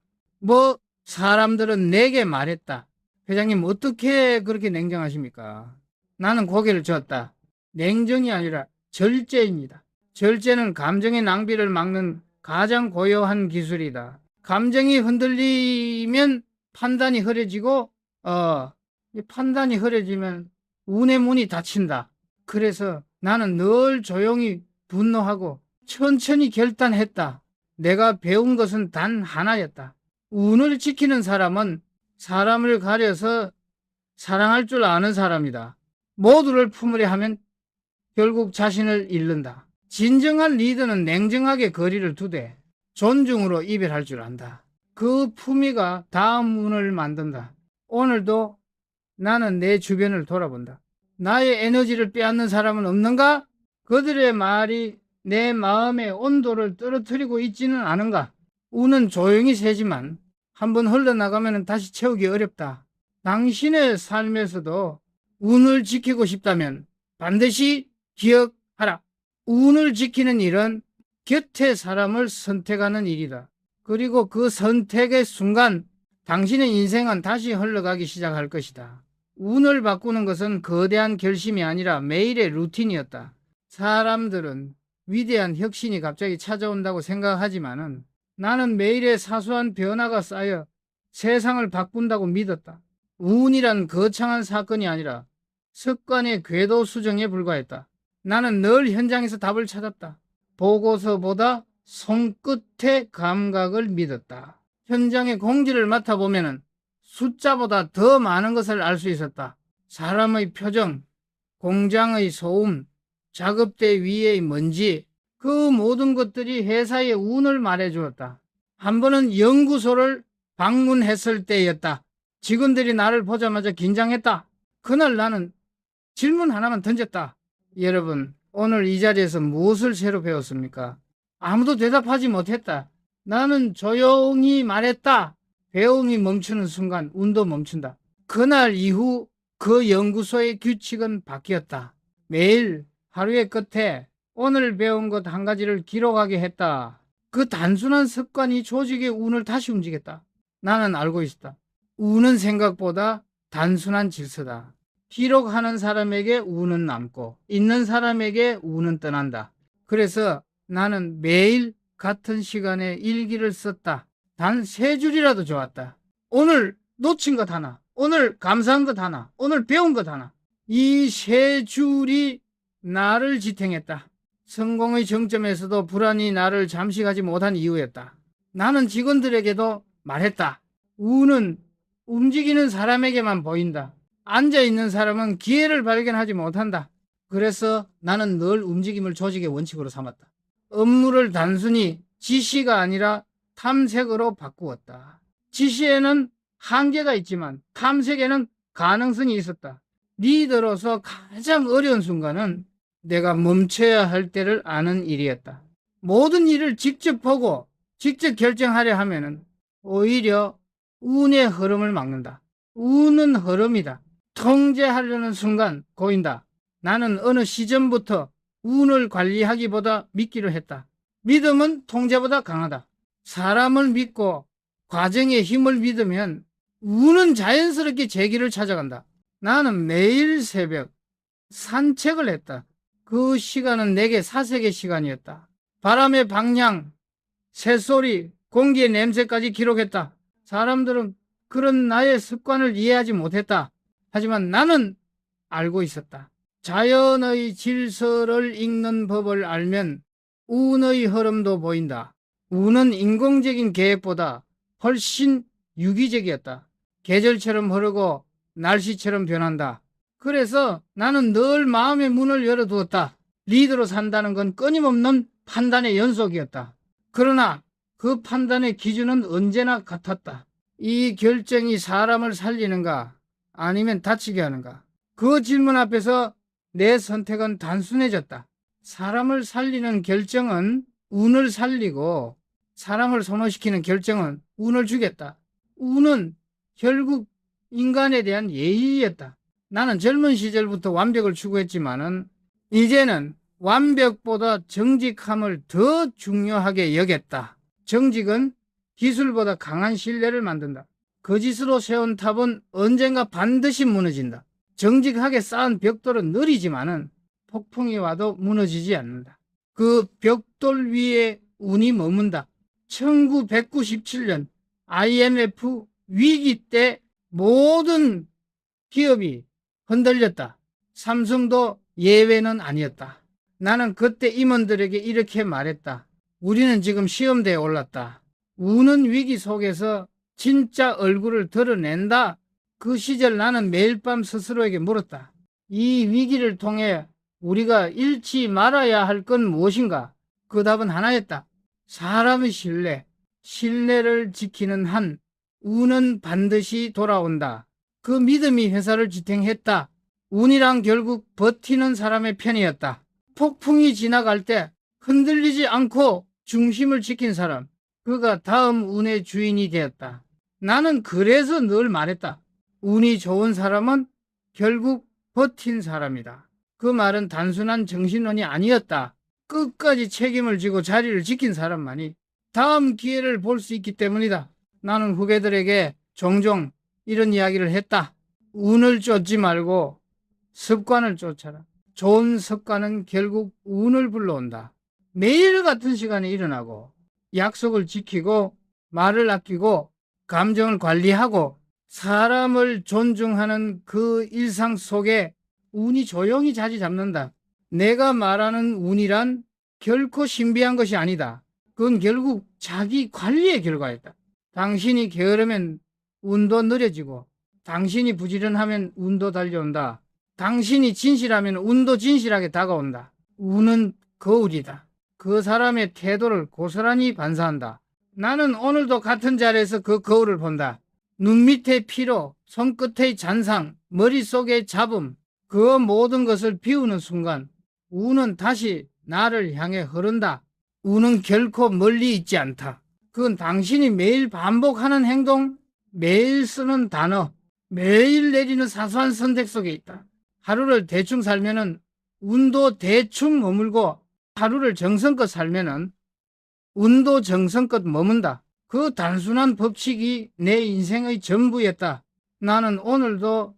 사람들은 내게 말했다. 회장님 어떻게 그렇게 냉정하십니까? 나는 고개를 저었다. 냉정이 아니라 절제입니다. 절제는 감정의 낭비를 막는 가장 고요한 기술이다. 감정이 흔들리면 판단이 흐려지고 판단이 흐려지면 운의 문이 닫힌다. 그래서 나는 늘 조용히 분노하고 천천히 결단했다. 내가 배운 것은 단 하나였다. 운을 지키는 사람은 사람을 가려서 사랑할 줄 아는 사람이다. 모두를 품으려 하면 결국 자신을 잃는다. 진정한 리더는 냉정하게 거리를 두되 존중으로 이별할 줄 안다. 그 품위가 다음 운을 만든다. 오늘도 나는 내 주변을 돌아본다. 나의 에너지를 빼앗는 사람은 없는가? 그들의 말이 내 마음의 온도를 떨어뜨리고 있지는 않은가? 운은 조용히 새지만 한번 흘러나가면 다시 채우기 어렵다. 당신의 삶에서도 운을 지키고 싶다면 반드시 기억하라. 운을 지키는 일은 곁에 사람을 선택하는 일이다. 그리고 그 선택의 순간 당신의 인생은 다시 흘러가기 시작할 것이다. 운을 바꾸는 것은 거대한 결심이 아니라 매일의 루틴이었다. 사람들은 위대한 혁신이 갑자기 찾아온다고 생각하지만은 나는 매일의 사소한 변화가 쌓여 세상을 바꾼다고 믿었다. 운이란 거창한 사건이 아니라 습관의 궤도 수정에 불과했다. 나는 늘 현장에서 답을 찾았다. 보고서보다 손끝의 감각을 믿었다. 현장의 공지를 맡아보면 숫자보다 더 많은 것을 알 수 있었다. 사람의 표정, 공장의 소음, 작업대 위의 먼지, 그 모든 것들이 회사의 운을 말해주었다. 한 번은 연구소를 방문했을 때였다. 직원들이 나를 보자마자 긴장했다. 그날 나는 질문 하나만 던졌다. 여러분, 오늘 이 자리에서 무엇을 새로 배웠습니까? 아무도 대답하지 못했다. 나는 조용히 말했다. 배움이 멈추는 순간 운도 멈춘다. 그날 이후 그 연구소의 규칙은 바뀌었다. 매일 하루의 끝에 오늘 배운 것 한 가지를 기록하게 했다. 그 단순한 습관이 조직의 운을 다시 움직였다. 나는 알고 있었다. 운은 생각보다 단순한 질서다. 기록하는 사람에게 운은 남고 있는 사람에게 운은 떠난다. 그래서 나는 매일 같은 시간에 일기를 썼다. 단 3줄이라도 좋았다. 오늘 놓친 것 하나, 오늘 감사한 것 하나, 오늘 배운 것 하나. 이 3줄이 나를 지탱했다. 성공의 정점에서도 불안이 나를 잠식하지 못한 이유였다. 나는 직원들에게도 말했다. 운은 움직이는 사람에게만 보인다. 앉아있는 사람은 기회를 발견하지 못한다. 그래서 나는 늘 움직임을 조직의 원칙으로 삼았다. 업무를 단순히 지시가 아니라 탐색으로 바꾸었다. 지시에는 한계가 있지만 탐색에는 가능성이 있었다. 리더로서 가장 어려운 순간은 내가 멈춰야 할 때를 아는 일이었다. 모든 일을 직접 보고 직접 결정하려 하면은 오히려 운의 흐름을 막는다. 운은 흐름이다. 통제하려는 순간 고인다. 나는 어느 시점부터 운을 관리하기보다 믿기로 했다. 믿음은 통제보다 강하다. 사람을 믿고 과정의 힘을 믿으면 운은 자연스럽게 제 길을 찾아간다. 나는 매일 새벽 산책을 했다. 그 시간은 내게 사색의 시간이었다. 바람의 방향, 새소리, 공기의 냄새까지 기록했다. 사람들은 그런 나의 습관을 이해하지 못했다. 하지만 나는 알고 있었다. 자연의 질서를 읽는 법을 알면 운의 흐름도 보인다. 운은 인공적인 계획보다 훨씬 유기적이었다. 계절처럼 흐르고 날씨처럼 변한다. 그래서 나는 늘 마음의 문을 열어두었다. 리더로 산다는 건 끊임없는 판단의 연속이었다. 그러나 그 판단의 기준은 언제나 같았다. 이 결정이 사람을 살리는가 아니면 다치게 하는가? 그 질문 앞에서 내 선택은 단순해졌다. 사람을 살리는 결정은 운을 살리고 사람을 소모시키는 결정은 운을 주겠다. 운은 결국 인간에 대한 예의였다. 나는 젊은 시절부터 완벽을 추구했지만은 이제는 완벽보다 정직함을 더 중요하게 여겼다. 정직은 기술보다 강한 신뢰를 만든다. 거짓으로 세운 탑은 언젠가 반드시 무너진다. 정직하게 쌓은 벽돌은 느리지만은 폭풍이 와도 무너지지 않는다. 그 벽돌 위에 운이 머문다. 1997년 IMF 위기 때 모든 기업이 흔들렸다. 삼성도 예외는 아니었다. 나는 그때 임원들에게 이렇게 말했다. 우리는 지금 시험대에 올랐다. 우는 위기 속에서 진짜 얼굴을 드러낸다. 그 시절 나는 매일 밤 스스로에게 물었다. 이 위기를 통해 우리가 잃지 말아야 할 건 무엇인가? 그 답은 하나였다. 사람의 신뢰, 신뢰를 지키는 한 운은 반드시 돌아온다. 그 믿음이 회사를 지탱했다. 운이란 결국 버티는 사람의 편이었다. 폭풍이 지나갈 때 흔들리지 않고 중심을 지킨 사람, 그가 다음 운의 주인이 되었다. 나는 그래서 늘 말했다. 운이 좋은 사람은 결국 버틴 사람이다. 그 말은 단순한 정신론이 아니었다. 끝까지 책임을 지고 자리를 지킨 사람만이 다음 기회를 볼 수 있기 때문이다. 나는 후배들에게 종종 이런 이야기를 했다. 운을 쫓지 말고 습관을 쫓아라. 좋은 습관은 결국 운을 불러온다. 매일 같은 시간에 일어나고 약속을 지키고 말을 아끼고 감정을 관리하고 사람을 존중하는 그 일상 속에 운이 조용히 자리 잡는다. 내가 말하는 운이란 결코 신비한 것이 아니다. 그건 결국 자기 관리의 결과였다. 당신이 게으르면 운도 느려지고 당신이 부지런하면 운도 달려온다. 당신이 진실하면 운도 진실하게 다가온다. 운은 거울이다. 그 사람의 태도를 고스란히 반사한다. 나는 오늘도 같은 자리에서 그 거울을 본다. 눈 밑의 피로, 손끝의 잔상, 머릿속의 잡음, 그 모든 것을 비우는 순간 운은 다시 나를 향해 흐른다. 운은 결코 멀리 있지 않다. 그건 당신이 매일 반복하는 행동, 매일 쓰는 단어, 매일 내리는 사소한 선택 속에 있다. 하루를 대충 살면은 운도 대충 머물고 하루를 정성껏 살면은 운도 정성껏 머문다. 그 단순한 법칙이 내 인생의 전부였다. 나는 오늘도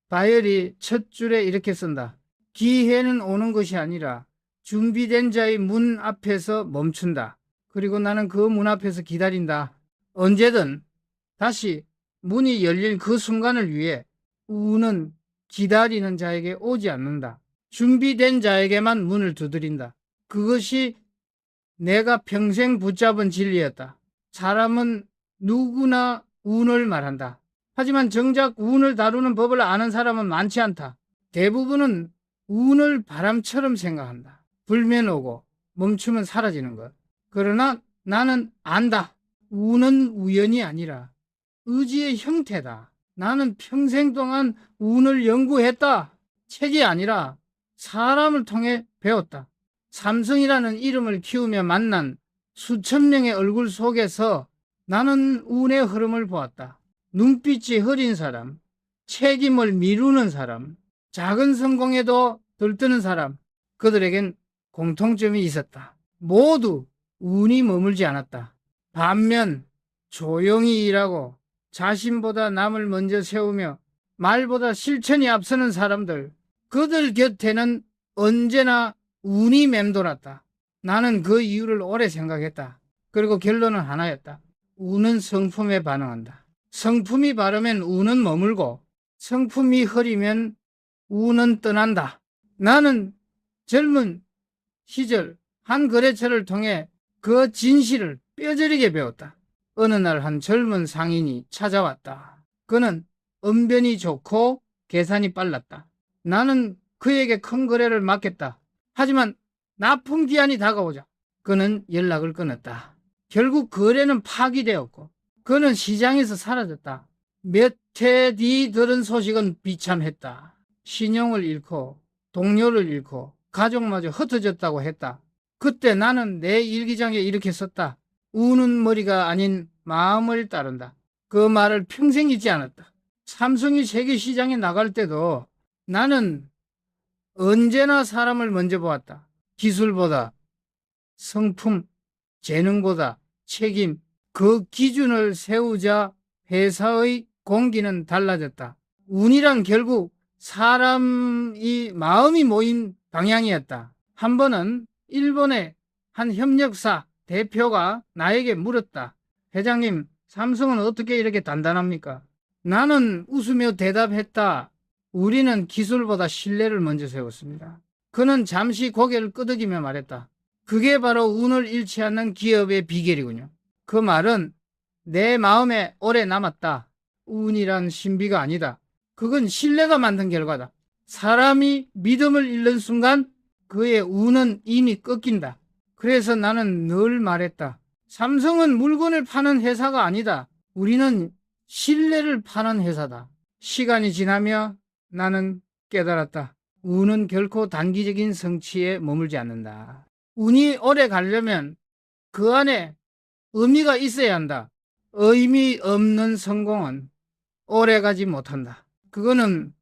바열이 첫 줄에 이렇게 쓴다. 기회는 오는 것이 아니라 준비된 자의 문 앞에서 멈춘다. 그리고 나는 그 문 앞에서 기다린다. 언제든 다시 문이 열린 그 순간을 위해 우는 기다리는 자에게 오지 않는다. 준비된 자에게만 문을 두드린다. 그것이 내가 평생 붙잡은 진리였다. 사람은 누구나 운을 말한다. 하지만 정작 운을 다루는 법을 아는 사람은 많지 않다. 대부분은 운을 바람처럼 생각한다. 불면 오고 멈추면 사라지는 것. 그러나 나는 안다. 운은 우연이 아니라 의지의 형태다. 나는 평생 동안 운을 연구했다. 책이 아니라 사람을 통해 배웠다. 삼성이라는 이름을 키우며 만난 수천 명의 얼굴 속에서 나는 운의 흐름을 보았다. 눈빛이 흐린 사람, 책임을 미루는 사람, 작은 성공에도 들뜨는 사람, 그들에겐 공통점이 있었다. 모두 운이 머물지 않았다. 반면 조용히 일하고 자신보다 남을 먼저 세우며 말보다 실천이 앞서는 사람들, 그들 곁에는 언제나 운이 맴돌았다. 나는 그 이유를 오래 생각했다. 그리고 결론은 하나였다. 운은 성품에 반응한다. 성품이 바르면 운은 머물고 성품이 흐리면 운은 떠난다. 나는 젊은 시절 한 거래처를 통해 그 진실을 뼈저리게 배웠다. 어느 날 한 젊은 상인이 찾아왔다. 그는 언변이 좋고 계산이 빨랐다. 나는 그에게 큰 거래를 맡겼다. 하지만 납품 기한이 다가오자 그는 연락을 끊었다. 결국 거래는 파기되었고 그는 시장에서 사라졌다. 몇 해 뒤 들은 소식은 비참했다. 신용을 잃고 동료를 잃고 가족마저 흩어졌다고 했다. 그때 나는 내 일기장에 이렇게 썼다. 우는 머리가 아닌 마음을 따른다. 그 말을 평생 잊지 않았다. 삼성이 세계 시장에 나갈 때도 나는 언제나 사람을 먼저 보았다. 기술보다 성품, 재능보다 책임, 그 기준을 세우자 회사의 공기는 달라졌다. 운이란 결국 사람이 마음이 모인 방향이었다. 한 번은 일본의 한 협력사 대표가 나에게 물었다. 회장님, 삼성은 어떻게 이렇게 단단합니까? 나는 웃으며 대답했다. 우리는 기술보다 신뢰를 먼저 세웠습니다. 그는 잠시 고개를 끄덕이며 말했다. 그게 바로 운을 잃지 않는 기업의 비결이군요. 그 말은 내 마음에 오래 남았다. 운이란 신비가 아니다. 그건 신뢰가 만든 결과다. 사람이 믿음을 잃는 순간 그의 운은 이미 꺾인다. 그래서 나는 늘 말했다. 삼성은 물건을 파는 회사가 아니다. 우리는 신뢰를 파는 회사다. 시간이 지나며 나는 깨달았다. 운은 결코 단기적인 성취에 머물지 않는다. 운이 오래 가려면 그 안에 의미가 있어야 한다. 의미 없는 성공은 오래 가지 못한다. 그거는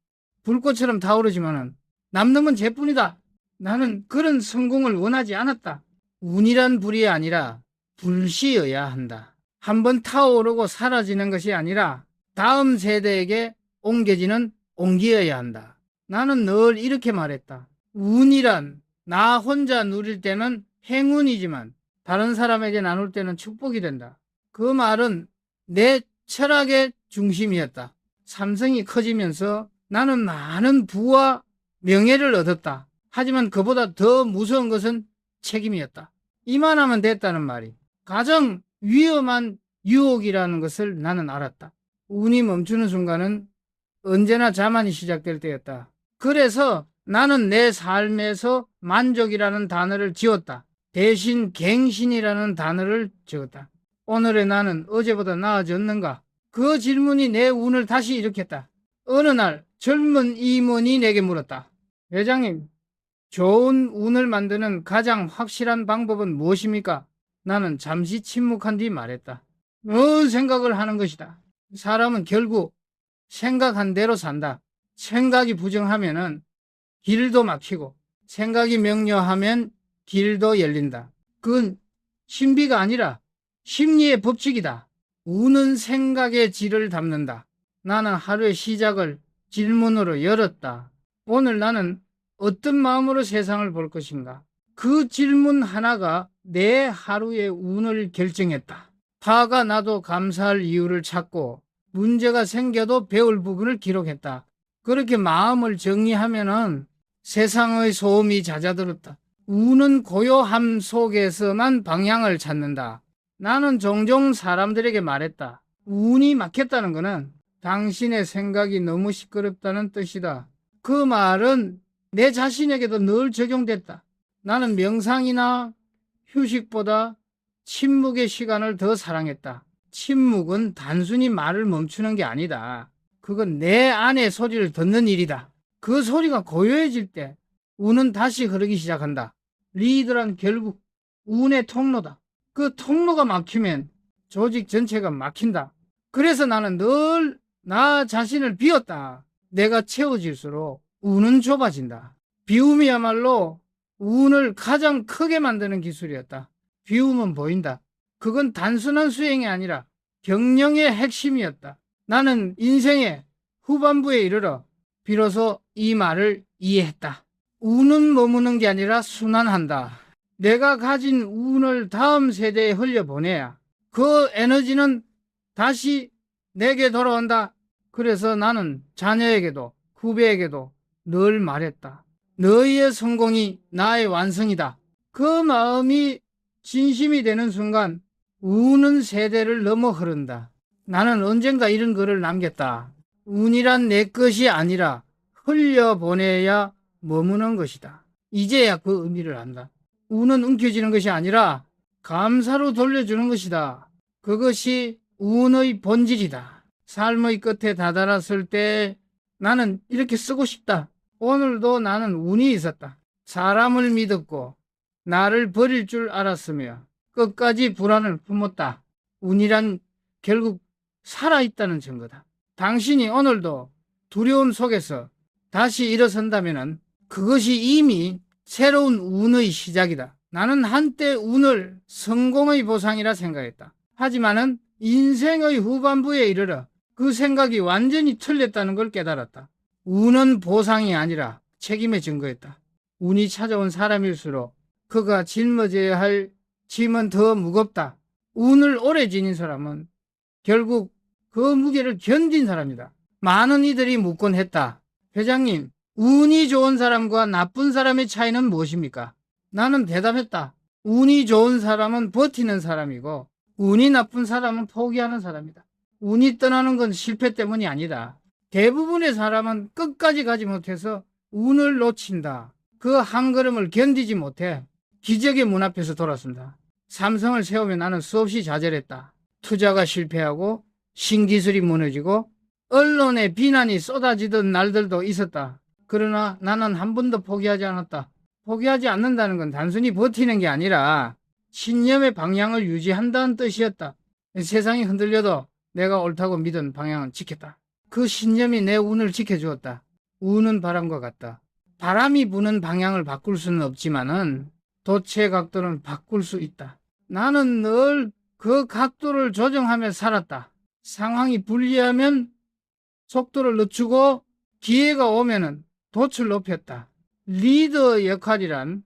불꽃처럼 타오르지만 남는 건 재뿐이다. 나는 그런 성공을 원하지 않았다. 운이란 불이 아니라 불씨여야 한다. 한번 타오르고 사라지는 것이 아니라 다음 세대에게 옮겨지는 온기여야 한다. 나는 늘 이렇게 말했다. 운이란 나 혼자 누릴 때는 행운이지만 다른 사람에게 나눌 때는 축복이 된다. 그 말은 내 철학의 중심이었다. 삼성이 커지면서 나는 많은 부와 명예를 얻었다. 하지만 그보다 더 무서운 것은 책임이었다. 이만하면 됐다는 말이 가장 위험한 유혹이라는 것을 나는 알았다. 운이 멈추는 순간은 언제나 자만이 시작될 때였다. 그래서 나는 내 삶에서 만족이라는 단어를 지웠다. 대신 갱신이라는 단어를 적었다. 오늘의 나는 어제보다 나아졌는가? 그 질문이 내 운을 다시 일으켰다. 어느 날 젊은 임원이 내게 물었다. 회장님, 좋은 운을 만드는 가장 확실한 방법은 무엇입니까? 나는 잠시 침묵한 뒤 말했다. 생각을 하는 것이다. 사람은 결국 생각한 대로 산다. 생각이 부정하면은 길도 막히고 생각이 명료하면 길도 열린다. 그건 신비가 아니라 심리의 법칙이다. 운은 생각의 질을 담는다. 나는 하루의 시작을 질문으로 열었다. 오늘 나는 어떤 마음으로 세상을 볼 것인가? 그 질문 하나가 내 하루의 운을 결정했다. 화가 나도 감사할 이유를 찾고 문제가 생겨도 배울 부분을 기록했다. 그렇게 마음을 정리하면은 세상의 소음이 잦아들었다. 운은 고요함 속에서만 방향을 찾는다. 나는 종종 사람들에게 말했다. 운이 막혔다는 것은 당신의 생각이 너무 시끄럽다는 뜻이다. 그 말은 내 자신에게도 늘 적용됐다. 나는 명상이나 휴식보다 침묵의 시간을 더 사랑했다. 침묵은 단순히 말을 멈추는 게 아니다. 그건 내 안의 소리를 듣는 일이다. 그 소리가 고요해질 때 운은 다시 흐르기 시작한다. 리더란 결국 운의 통로다. 그 통로가 막히면 조직 전체가 막힌다. 그래서 나는 늘 나 자신을 비웠다. 내가 채워질수록 운은 좁아진다. 비움이야말로 운을 가장 크게 만드는 기술이었다. 비움은 보인다. 그건 단순한 수행이 아니라 경영의 핵심이었다. 나는 인생의 후반부에 이르러 비로소 이 말을 이해했다. 운은 머무는 게 아니라 순환한다. 내가 가진 운을 다음 세대에 흘려보내야 그 에너지는 다시 내게 돌아온다. 그래서 나는 자녀에게도 후배에게도 늘 말했다. 너희의 성공이 나의 완성이다. 그 마음이 진심이 되는 순간 운은 세대를 넘어 흐른다. 나는 언젠가 이런 글을 남겼다. 운이란 내 것이 아니라 흘려보내야 머무는 것이다. 이제야 그 의미를 안다. 운은 움켜쥐는 것이 아니라 감사로 돌려주는 것이다. 그것이 운의 본질이다. 삶의 끝에 다다랐을 때 나는 이렇게 쓰고 싶다. 오늘도 나는 운이 있었다. 사람을 믿었고 나를 버릴 줄 알았으며 끝까지 불안을 품었다. 운이란 결국 살아있다는 증거다. 당신이 오늘도 두려움 속에서 다시 일어선다면 그것이 이미 새로운 운의 시작이다. 나는 한때 운을 성공의 보상이라 생각했다. 하지만은 인생의 후반부에 이르러 그 생각이 완전히 틀렸다는 걸 깨달았다. 운은 보상이 아니라 책임의 증거였다. 운이 찾아온 사람일수록 그가 짊어져야 할 짐은 더 무겁다. 운을 오래 지닌 사람은 결국 그 무게를 견딘 사람이다. 많은 이들이 묻곤 했다. 회장님, 운이 좋은 사람과 나쁜 사람의 차이는 무엇입니까? 나는 대답했다. 운이 좋은 사람은 버티는 사람이고 운이 나쁜 사람은 포기하는 사람이다. 운이 떠나는 건 실패 때문이 아니다. 대부분의 사람은 끝까지 가지 못해서 운을 놓친다. 그 한 걸음을 견디지 못해 기적의 문 앞에서 돌아선다. 삼성을 세우며 나는 수없이 좌절했다. 투자가 실패하고 신기술이 무너지고 언론의 비난이 쏟아지던 날들도 있었다. 그러나 나는 한 번도 포기하지 않았다. 포기하지 않는다는 건 단순히 버티는 게 아니라 신념의 방향을 유지한다는 뜻이었다. 세상이 흔들려도 내가 옳다고 믿은 방향은 지켰다. 그 신념이 내 운을 지켜주었다. 운은 바람과 같다. 바람이 부는 방향을 바꿀 수는 없지만은 돛의 각도는 바꿀 수 있다. 나는 늘 그 각도를 조정하며 살았다. 상황이 불리하면 속도를 늦추고 기회가 오면은 돛을 높였다. 리더의 역할이란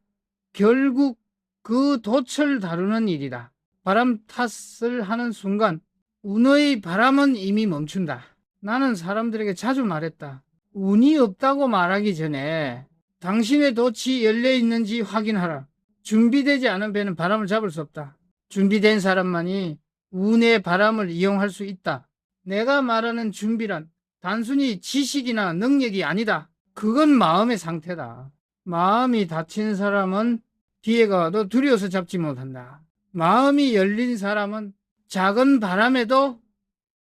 결국 그 돛을 다루는 일이다. 바람 탓을 하는 순간 운의 바람은 이미 멈춘다. 나는 사람들에게 자주 말했다. 운이 없다고 말하기 전에 당신의 돛이 열려 있는지 확인하라. 준비되지 않은 배는 바람을 잡을 수 없다. 준비된 사람만이 운의 바람을 이용할 수 있다. 내가 말하는 준비란 단순히 지식이나 능력이 아니다. 그건 마음의 상태다. 마음이 닫힌 사람은 기회가 와도 두려워서 잡지 못한다. 마음이 열린 사람은 작은 바람에도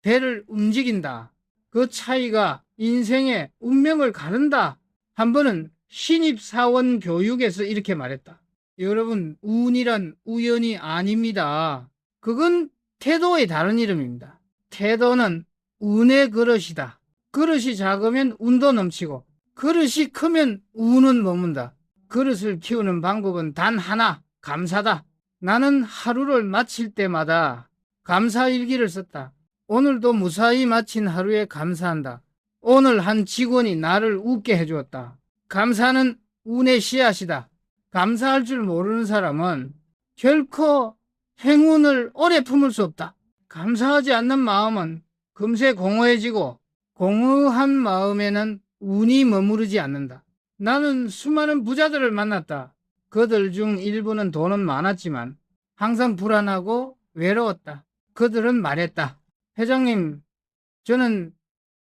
배를 움직인다. 그 차이가 인생의 운명을 가른다. 한 번은 신입사원 교육에서 이렇게 말했다. 여러분, 운이란 우연이 아닙니다. 그건 태도의 다른 이름입니다. 태도는 운의 그릇이다. 그릇이 작으면 운도 넘치고 그릇이 크면 운은 머문다. 그릇을 키우는 방법은 단 하나, 감사다. 나는 하루를 마칠 때마다 감사일기를 썼다. 오늘도 무사히 마친 하루에 감사한다. 오늘 한 직원이 나를 웃게 해주었다. 감사는 운의 씨앗이다. 감사할 줄 모르는 사람은 결코 행운을 오래 품을 수 없다. 감사하지 않는 마음은 금세 공허해지고 공허한 마음에는 운이 머무르지 않는다. 나는 수많은 부자들을 만났다. 그들 중 일부는 돈은 많았지만 항상 불안하고 외로웠다. 그들은 말했다. 회장님, 저는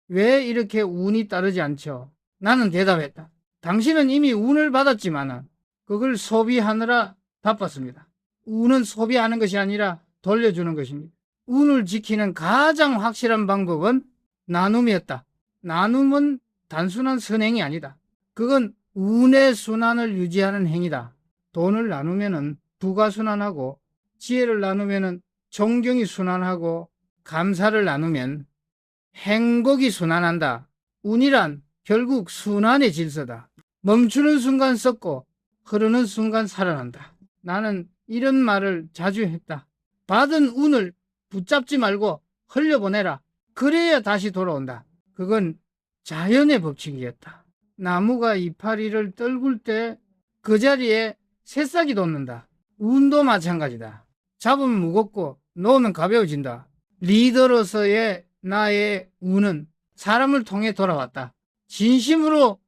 왜 이렇게 운이 따르지 않죠? 나는 대답했다. 당신은 이미 운을 받았지만 그걸 소비하느라 바빴습니다. 운은 소비하는 것이 아니라 돌려주는 것입니다. 운을 지키는 가장 확실한 방법은 나눔이었다. 나눔은 단순한 선행이 아니다. 그건 운의 순환을 유지하는 행위다. 돈을 나누면 부가 순환하고, 지혜를 나누면 존경이 순환하고, 감사를 나누면 행복이 순환한다. 운이란 결국 순환의 질서다. 멈추는 순간 썩고 흐르는 순간 살아난다. 나는 이런 말을 자주 했다. 받은 운을 붙잡지 말고 흘려보내라. 그래야 다시 돌아온다. 그건 자연의 법칙이었다. 나무가 이파리를 떨굴 때 그 자리에 새싹이 돋는다. 운도 마찬가지다. 잡으면 무겁고 놓으면 가벼워진다. 리더로서의 나의 운은 사람을 통해 돌아왔다. 진심으로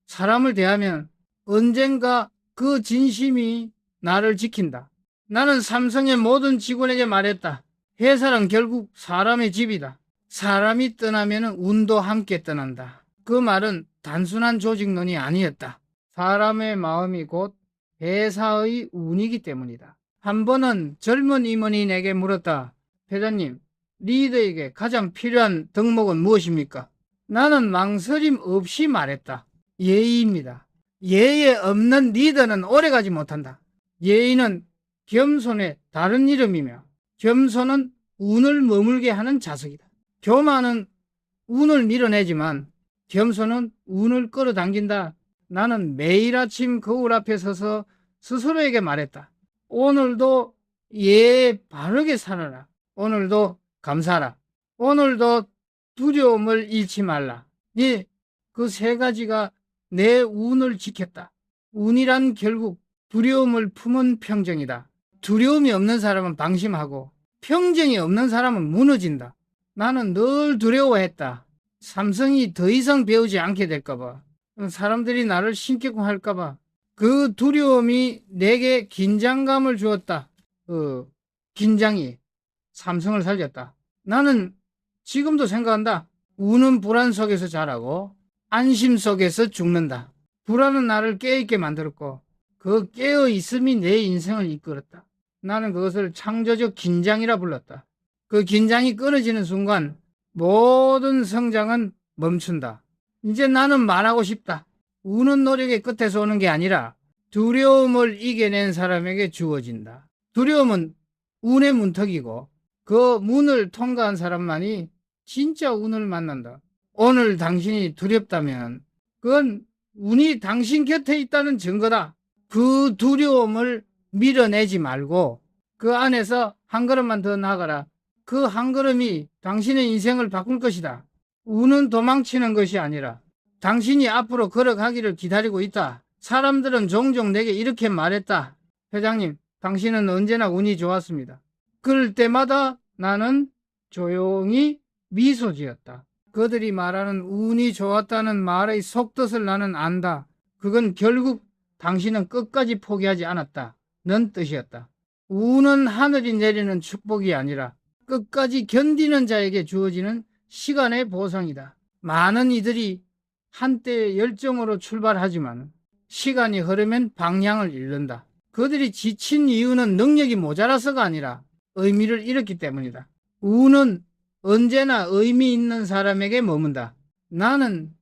사람을 대하면 언젠가 그 진심이 나를 지킨다. 나는 삼성의 모든 직원에게 말했다. 회사는 결국 사람의 집이다. 사람이 떠나면 운도 함께 떠난다. 그 말은 단순한 조직론이 아니었다. 사람의 마음이 곧 회사의 운이기 때문이다. 한 번은 젊은 임원이 내게 물었다. 회장님, 리더에게 가장 필요한 덕목은 무엇입니까? 나는 망설임 없이 말했다. 예의입니다. 예의 없는 리더는 오래가지 못한다. 예의는 겸손의 다른 이름이며 겸손은 운을 머물게 하는 자석이다. 교만은 운을 밀어내지만 겸손은 운을 끌어당긴다. 나는 매일 아침 거울 앞에 서서 스스로에게 말했다. 오늘도 바르게 살아라. 오늘도 감사하라. 오늘도 두려움을 잃지 말라. 그 세 가지가 내 운을 지켰다. 운이란 결국 두려움을 품은 평정이다. 두려움이 없는 사람은 방심하고 평정이 없는 사람은 무너진다. 나는 늘 두려워했다. 삼성이 더 이상 배우지 않게 될까봐, 사람들이 나를 신격할까봐. 그 두려움이 내게 긴장감을 주었다. 긴장이 삼성을 살렸다. 나는 지금도 생각한다. 운은 불안 속에서 자라고 안심 속에서 죽는다. 불안은 나를 깨있게 만들었고 그 깨어있음이 내 인생을 이끌었다. 나는 그것을 창조적 긴장이라 불렀다. 그 긴장이 끊어지는 순간 모든 성장은 멈춘다. 이제 나는 말하고 싶다. 운은 노력의 끝에서 오는 게 아니라 두려움을 이겨낸 사람에게 주어진다. 두려움은 운의 문턱이고 그 문을 통과한 사람만이 진짜 운을 만난다. 오늘 당신이 두렵다면 그건 운이 당신 곁에 있다는 증거다. 그 두려움을 밀어내지 말고 그 안에서 한 걸음만 더 나가라. 그 한 걸음이 당신의 인생을 바꿀 것이다. 운은 도망치는 것이 아니라 당신이 앞으로 걸어가기를 기다리고 있다. 사람들은 종종 내게 이렇게 말했다. 회장님, 당신은 언제나 운이 좋았습니다. 그럴 때마다 나는 조용히 미소 지었다. 그들이 말하는 운이 좋았다는 말의 속뜻을 나는 안다. 그건 결국 당신은 끝까지 포기하지 않았다 는 뜻이었다. 운은 하늘이 내리는 축복이 아니라 끝까지 견디는 자에게 주어지는 시간의 보상이다. 많은 이들이 한때 열정으로 출발하지만 시간이 흐르면 방향을 잃는다. 그들이 지친 이유는 능력이 모자라서가 아니라 의미를 잃었기 때문이다. 운은 언제나 의미 있는 사람에게 머문다. 나는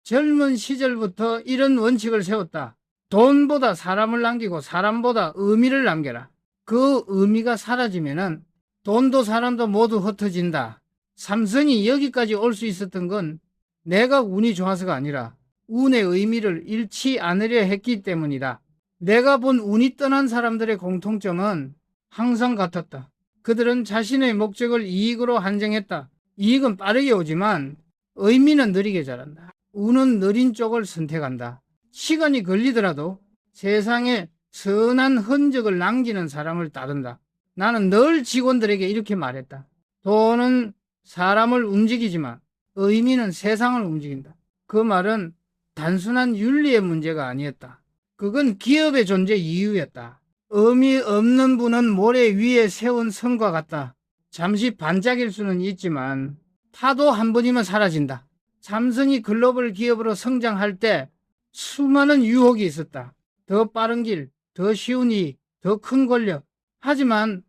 젊은 시절부터 이런 원칙을 세웠다. 돈보다 사람을 남기고 사람보다 의미를 남겨라. 그 의미가 사라지면은 돈도 사람도 모두 흩어진다. 삼성이 여기까지 올 수 있었던 건 내가 운이 좋아서가 아니라 운의 의미를 잃지 않으려 했기 때문이다. 내가 본 운이 떠난 사람들의 공통점은 항상 같았다. 그들은 자신의 목적을 이익으로 한정했다. 이익은 빠르게 오지만 의미는 느리게 자란다. 운은 느린 쪽을 선택한다. 시간이 걸리더라도 세상에 선한 흔적을 남기는 사람을 따른다. 나는 늘 직원들에게 이렇게 말했다. 돈은 사람을 움직이지만 의미는 세상을 움직인다. 그 말은 단순한 윤리의 문제가 아니었다. 그건 기업의 존재 이유였다. 의미 없는 분은 모래 위에 세운 선과 같다. 잠시 반짝일 수는 있지만 파도 한 번이면 사라진다. 삼성이 글로벌 기업으로 성장할 때 수많은 유혹이 있었다. 더 빠른 길, 더 쉬운 이, 더 큰 권력. 하지만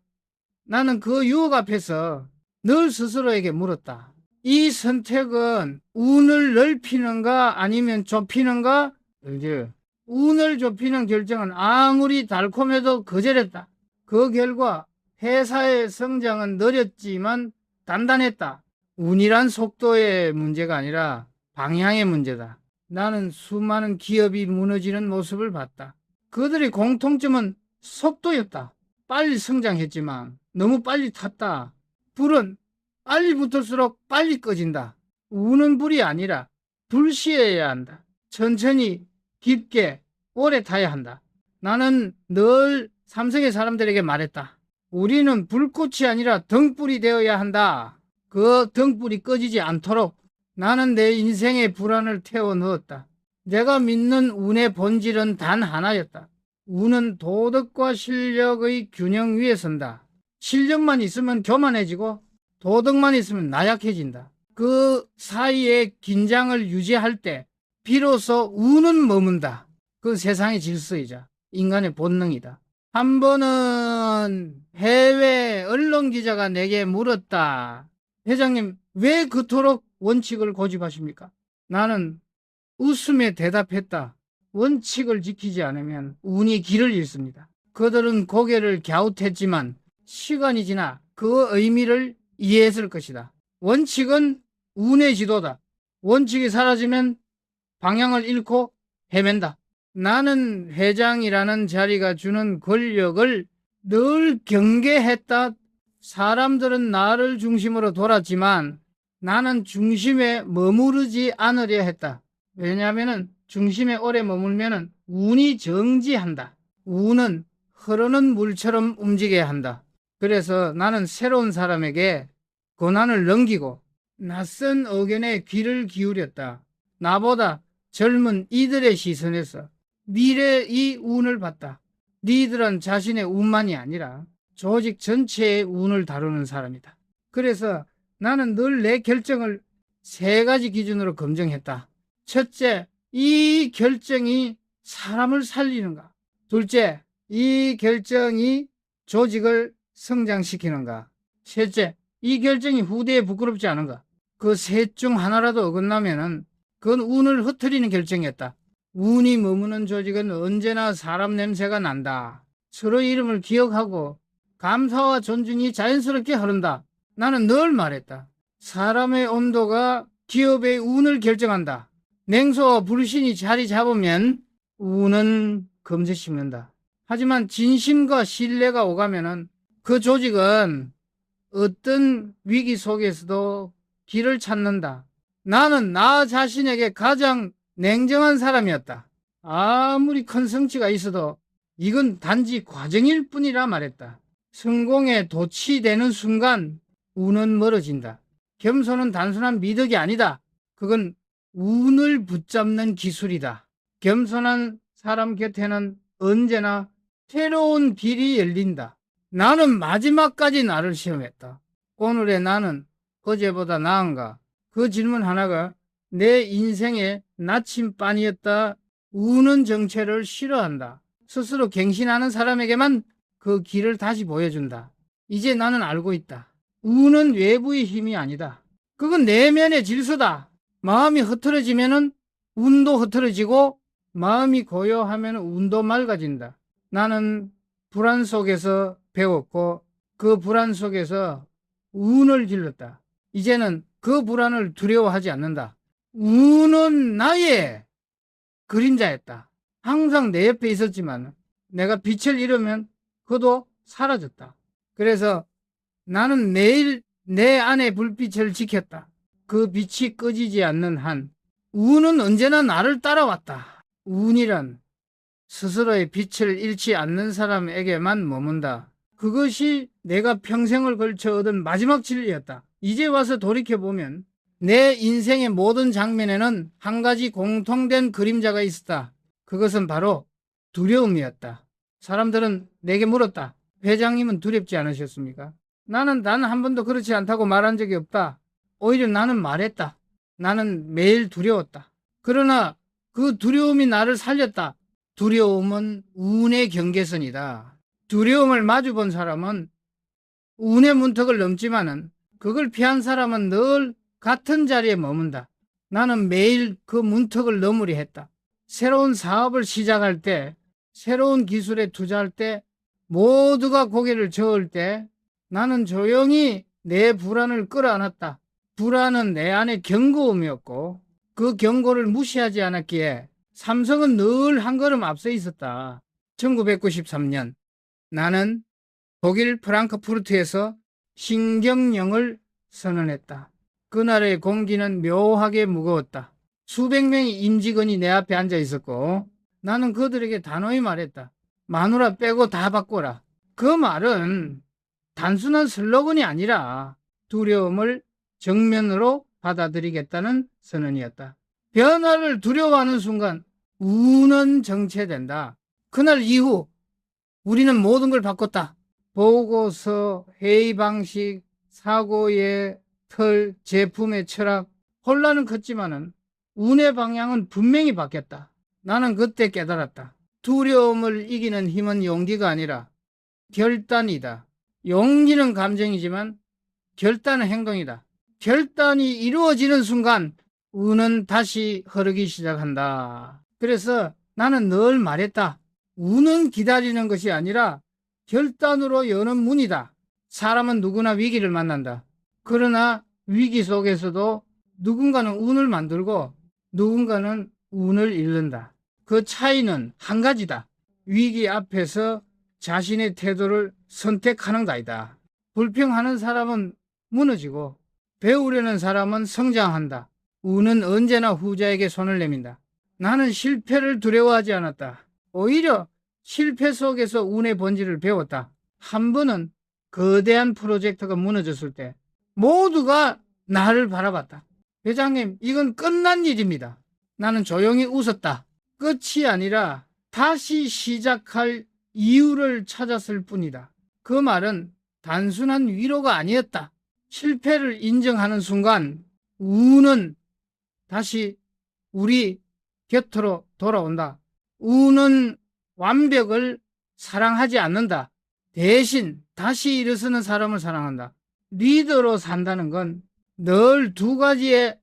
나는 그 유혹 앞에서 늘 스스로에게 물었다. 이 선택은 운을 넓히는가 아니면 좁히는가? 운을 좁히는 결정은 아무리 달콤해도 거절했다. 그 결과 회사의 성장은 느렸지만 단단했다. 운이란 속도의 문제가 아니라 방향의 문제다. 나는 수많은 기업이 무너지는 모습을 봤다. 그들의 공통점은 속도였다. 빨리 성장했지만 너무 빨리 탔다. 불은 빨리 붙을수록 빨리 꺼진다. 우는 불이 아니라 불씨여야 한다. 천천히 깊게 오래 타야 한다. 나는 늘 삼성의 사람들에게 말했다. 우리는 불꽃이 아니라 등불이 되어야 한다. 그 등불이 꺼지지 않도록 나는 내 인생의 불안을 태워 넣었다. 내가 믿는 운의 본질은 단 하나였다. 운은 도덕과 실력의 균형 위에 선다. 실력만 있으면 교만해지고 도덕만 있으면 나약해진다. 그 사이에 긴장을 유지할 때 비로소 운은 머문다. 그 세상의 질서이자 인간의 본능이다. 한 번은 해외 언론 기자가 내게 물었다. 회장님, 왜 그토록 원칙을 고집하십니까? 나는 웃으며 대답했다. 원칙을 지키지 않으면 운이 길을 잃습니다. 그들은 고개를 갸웃했지만 시간이 지나 그 의미를 이해했을 것이다. 원칙은 운의 지도다. 원칙이 사라지면 방향을 잃고 헤맨다. 나는 회장이라는 자리가 주는 권력을 늘 경계했다. 사람들은 나를 중심으로 돌았지만 나는 중심에 머무르지 않으려 했다. 왜냐하면 중심에 오래 머물면 운이 정지한다. 운은 흐르는 물처럼 움직여야 한다. 그래서 나는 새로운 사람에게 고난을 넘기고 낯선 의견에 귀를 기울였다. 나보다 젊은 이들의 시선에서 미래의 운을 봤다. 니들은 자신의 운만이 아니라 조직 전체의 운을 다루는 사람이다. 그래서 나는 늘 내 결정을 3가지 기준으로 검증했다. 첫째, 이 결정이 사람을 살리는가? 둘째, 이 결정이 조직을 성장시키는가? 셋째, 이 결정이 후대에 부끄럽지 않은가? 그 셋 중 하나라도 어긋나면은 그건 운을 흐트리는 결정이었다. 운이 머무는 조직은 언제나 사람 냄새가 난다. 서로 이름을 기억하고 감사와 존중이 자연스럽게 흐른다. 나는 늘 말했다. 사람의 온도가 기업의 운을 결정한다. 냉소와 불신이 자리 잡으면 운은 검제 식는다. 하지만 진심과 신뢰가 오가면은 그 조직은 어떤 위기 속에서도 길을 찾는다. 나는 나 자신에게 가장 냉정한 사람이었다. 아무리 큰 성취가 있어도 이건 단지 과정일 뿐이라 말했다. 성공에 도취되는 순간 운은 멀어진다. 겸손은 단순한 미덕이 아니다. 그건 운을 붙잡는 기술이다. 겸손한 사람 곁에는 언제나 새로운 길이 열린다. 나는 마지막까지 나를 시험했다. 오늘의 나는 어제보다 나은가? 그 질문 하나가 내 인생의 나침반이었다. 운은 정체를 싫어한다. 스스로 갱신하는 사람에게만 그 길을 다시 보여준다. 이제 나는 알고 있다. 운은 외부의 힘이 아니다. 그건 내면의 질서다. 마음이 흐트러지면은 운도 흐트러지고 마음이 고요하면 운도 맑아진다. 나는 불안 속에서 배웠고 그 불안 속에서 운을 길렀다. 이제는 그 불안을 두려워하지 않는다. 운은 나의 그림자였다. 항상 내 옆에 있었지만 내가 빛을 잃으면 그도 사라졌다. 그래서 나는 매일 내 안의 불빛을 지켰다. 그 빛이 꺼지지 않는 한 운은 언제나 나를 따라왔다. 운이란 스스로의 빛을 잃지 않는 사람에게만 머문다. 그것이 내가 평생을 걸쳐 얻은 마지막 진리였다. 이제 와서 돌이켜보면 내 인생의 모든 장면에는 한 가지 공통된 그림자가 있었다. 그것은 바로 두려움이었다. 사람들은 내게 물었다. 회장님은 두렵지 않으셨습니까? 나는 단 한 번도 그렇지 않다고 말한 적이 없다. 오히려 나는 말했다. 나는 매일 두려웠다. 그러나 그 두려움이 나를 살렸다. 두려움은 운의 경계선이다. 두려움을 마주본 사람은 운의 문턱을 넘지만은 그걸 피한 사람은 늘 같은 자리에 머문다. 나는 매일 그 문턱을 넘으려 했다. 새로운 사업을 시작할 때, 새로운 기술에 투자할 때, 모두가 고개를 저을 때 나는 조용히 내 불안을 끌어안았다. 불안은 내 안의 경고음이었고 그 경고를 무시하지 않았기에 삼성은 늘 한 걸음 앞서 있었다. 1993년 나는 독일 프랑크푸르트에서 신경영을 선언했다. 그날의 공기는 묘하게 무거웠다. 수백 명의 임직원이 내 앞에 앉아 있었고 나는 그들에게 단호히 말했다. 마누라 빼고 다 바꿔라. 그 말은 단순한 슬로건이 아니라 두려움을 정면으로 받아들이겠다는 선언이었다. 변화를 두려워하는 순간 운은 정체된다. 그날 이후 우리는 모든 걸 바꿨다. 보고서, 회의 방식, 사고의 틀, 제품의 철학, 혼란은 컸지만은 운의 방향은 분명히 바뀌었다. 나는 그때 깨달았다. 두려움을 이기는 힘은 용기가 아니라 결단이다. 용기는 감정이지만 결단은 행동이다. 결단이 이루어지는 순간 운은 다시 흐르기 시작한다. 그래서 나는 늘 말했다. 운은 기다리는 것이 아니라 결단으로 여는 문이다. 사람은 누구나 위기를 만난다. 그러나 위기 속에서도 누군가는 운을 만들고 누군가는 운을 잃는다. 그 차이는 한 가지다. 위기 앞에서 자신의 태도를 선택하는 것이다. 불평하는 사람은 무너지고 배우려는 사람은 성장한다. 운은 언제나 후자에게 손을 내민다. 나는 실패를 두려워하지 않았다. 오히려 실패 속에서 운의 본질을 배웠다. 한 번은 거대한 프로젝트가 무너졌을 때 모두가 나를 바라봤다. 회장님, 이건 끝난 일입니다. 나는 조용히 웃었다. 끝이 아니라 다시 시작할 이유를 찾았을 뿐이다. 그 말은 단순한 위로가 아니었다. 실패를 인정하는 순간 운은 다시 우리 곁으로 돌아온다. 운은 완벽을 사랑하지 않는다. 대신 다시 일어서는 사람을 사랑한다. 리더로 산다는 건 늘 두 가지의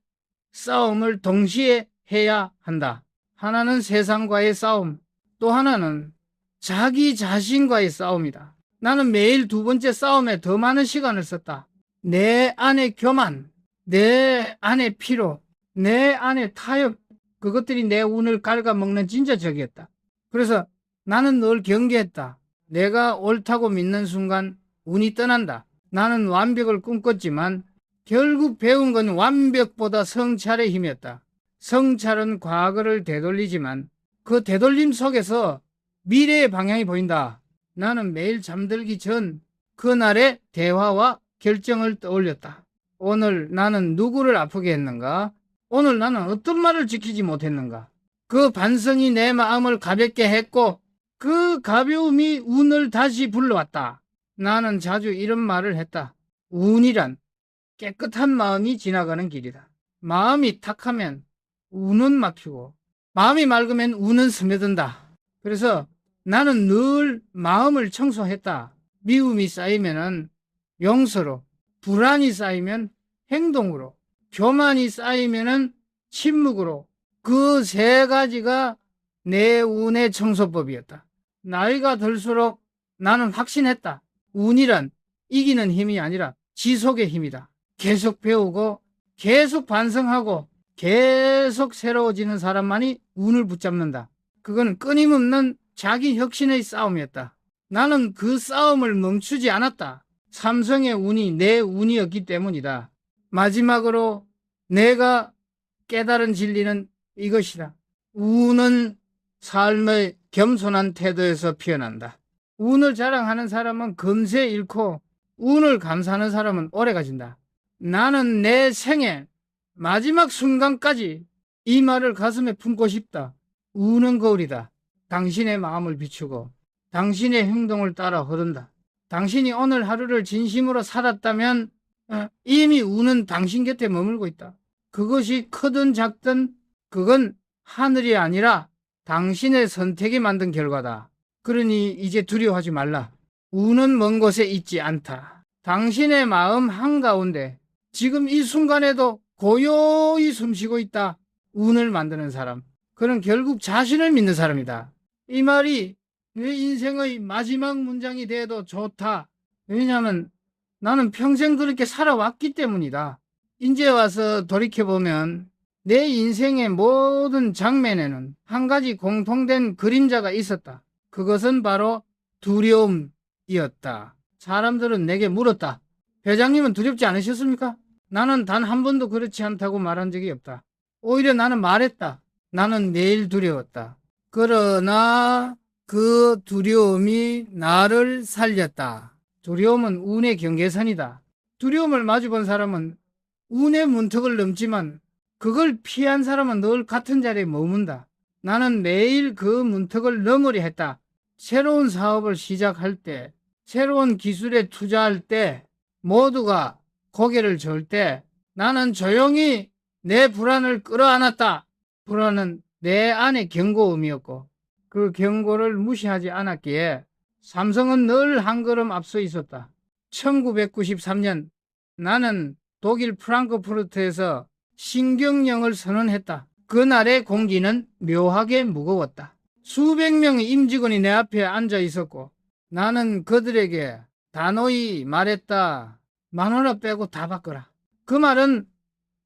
싸움을 동시에 해야 한다. 하나는 세상과의 싸움, 또 하나는 자기 자신과의 싸움이다. 나는 매일 두 번째 싸움에 더 많은 시간을 썼다. 내 안의 교만, 내 안의 피로, 내 안의 타협, 그것들이 내 운을 갉아먹는 진짜 적이었다. 그래서 나는 늘 경계했다. 내가 옳다고 믿는 순간 운이 떠난다. 나는 완벽을 꿈꿨지만 결국 배운 건 완벽보다 성찰의 힘이었다. 성찰은 과거를 되돌리지만 그 되돌림 속에서 미래의 방향이 보인다. 나는 매일 잠들기 전 그날의 대화와 결정을 떠올렸다. 오늘 나는 누구를 아프게 했는가? 오늘 나는 어떤 말을 지키지 못했는가? 그 반성이 내 마음을 가볍게 했고 그 가벼움이 운을 다시 불러왔다. 나는 자주 이런 말을 했다. 운이란 깨끗한 마음이 지나가는 길이다. 마음이 탁하면 운은 막히고 마음이 맑으면 운은 스며든다. 그래서 나는 늘 마음을 청소했다. 미움이 쌓이면은 용서로, 불안이 쌓이면 행동으로, 교만이 쌓이면은 침묵으로, 그 세 가지가 내 운의 청소법이었다. 나이가 들수록 나는 확신했다. 운이란 이기는 힘이 아니라 지속의 힘이다. 계속 배우고 계속 반성하고 계속 새로워지는 사람만이 운을 붙잡는다. 그건 끊임없는 자기 혁신의 싸움이었다. 나는 그 싸움을 멈추지 않았다. 삼성의 운이 내 운이었기 때문이다. 마지막으로 내가 깨달은 진리는 이것이다. 운은 삶의 겸손한 태도에서 피어난다. 운을 자랑하는 사람은 금세 잃고 운을 감사하는 사람은 오래 가진다. 나는 내 생애 마지막 순간까지 이 말을 가슴에 품고 싶다. 운은 거울이다. 당신의 마음을 비추고 당신의 행동을 따라 흐른다. 당신이 오늘 하루를 진심으로 살았다면 이미 운은 당신 곁에 머물고 있다. 그것이 크든 작든 그건 하늘이 아니라 당신의 선택이 만든 결과다. 그러니 이제 두려워하지 말라. 운은 먼 곳에 있지 않다. 당신의 마음 한가운데 지금 이 순간에도 고요히 숨쉬고 있다. 운을 만드는 사람. 그는 결국 자신을 믿는 사람이다. 이 말이 내 인생의 마지막 문장이 돼도 좋다. 왜냐하면 나는 평생 그렇게 살아왔기 때문이다. 이제 와서 돌이켜보면 내 인생의 모든 장면에는 한 가지 공통된 그림자가 있었다. 그것은 바로 두려움이었다. 사람들은 내게 물었다. 회장님은 두렵지 않으셨습니까? 나는 단 한 번도 그렇지 않다고 말한 적이 없다. 오히려 나는 말했다. 나는 매일 두려웠다. 그러나 그 두려움이 나를 살렸다. 두려움은 운의 경계선이다. 두려움을 마주본 사람은 운의 문턱을 넘지만 그걸 피한 사람은 늘 같은 자리에 머문다. 나는 매일 그 문턱을 넘으려 했다. 새로운 사업을 시작할 때, 새로운 기술에 투자할 때, 모두가 고개를 저을 때 나는 조용히 내 불안을 끌어안았다. 불안은 내 안의 경고음이었고 그 경고를 무시하지 않았기에 삼성은 늘 한 걸음 앞서 있었다. 1993년 나는 독일 프랑크푸르트에서 신경영을 선언했다. 그날의 공기는 묘하게 무거웠다. 수백 명의 임직원이 내 앞에 앉아 있었고 나는 그들에게 단호히 말했다. 10,000원을 빼고 다 바꿔라. 그 말은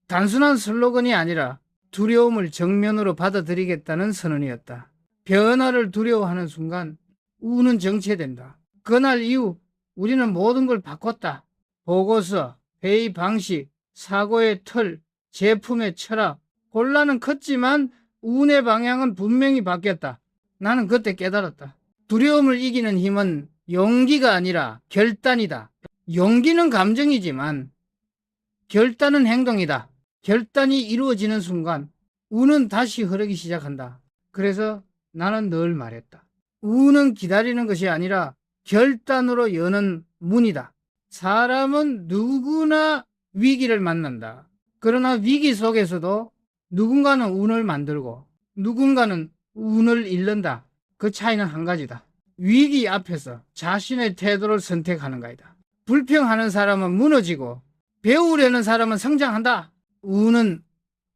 단순한 슬로건이 아니라 두려움을 정면으로 받아들이겠다는 선언이었다. 변화를 두려워하는 순간 운은 정체된다. 그날 이후 우리는 모든 걸 바꿨다. 보고서, 회의 방식, 사고의 틀, 제품의 철학. 혼란은 컸지만 운의 방향은 분명히 바뀌었다. 나는 그때 깨달았다. 두려움을 이기는 힘은 용기가 아니라 결단이다. 용기는 감정이지만 결단은 행동이다. 결단이 이루어지는 순간 운은 다시 흐르기 시작한다. 그래서 나는 늘 말했다. 운은 기다리는 것이 아니라 결단으로 여는 문이다. 사람은 누구나 위기를 만난다. 그러나 위기 속에서도 누군가는 운을 만들고 누군가는 운을 잃는다. 그 차이는 한 가지다. 위기 앞에서 자신의 태도를 선택하는 것이다. 불평하는 사람은 무너지고 배우려는 사람은 성장한다. 운은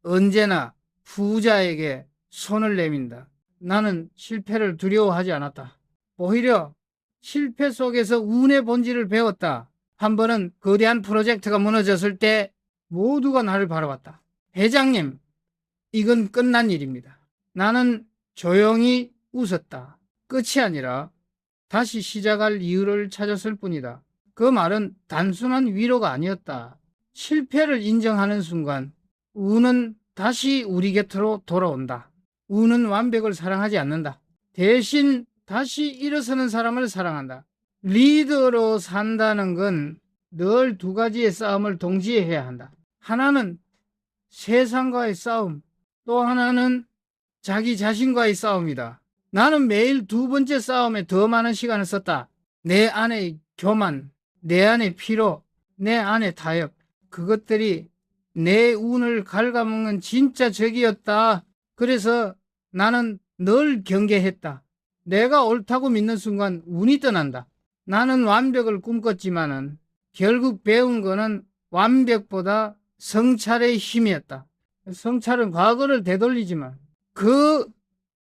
언제나 부자에게 손을 내민다. 나는 실패를 두려워하지 않았다. 오히려 실패 속에서 운의 본질을 배웠다. 한 번은 거대한 프로젝트가 무너졌을 때 모두가 나를 바라봤다. 회장님, 이건 끝난 일입니다. 나는 조용히 웃었다. 끝이 아니라 다시 시작할 이유를 찾았을 뿐이다. 그 말은 단순한 위로가 아니었다. 실패를 인정하는 순간 운은 다시 우리 곁으로 돌아온다. 운은 완벽을 사랑하지 않는다. 대신 다시 일어서는 사람을 사랑한다. 리더로 산다는 건 늘 두 가지의 싸움을 동시에 해야 한다. 하나는 세상과의 싸움, 또 하나는 자기 자신과의 싸움이다. 나는 매일 두 번째 싸움에 더 많은 시간을 썼다. 내 안의 교만, 내 안의 피로, 내 안의 타협, 그것들이 내 운을 갉아먹는 진짜 적이었다. 그래서 나는 늘 경계했다. 내가 옳다고 믿는 순간 운이 떠난다. 나는 완벽을 꿈꿨지만은 결국 배운 거는 완벽보다 성찰의 힘이었다. 성찰은 과거를 되돌리지만 그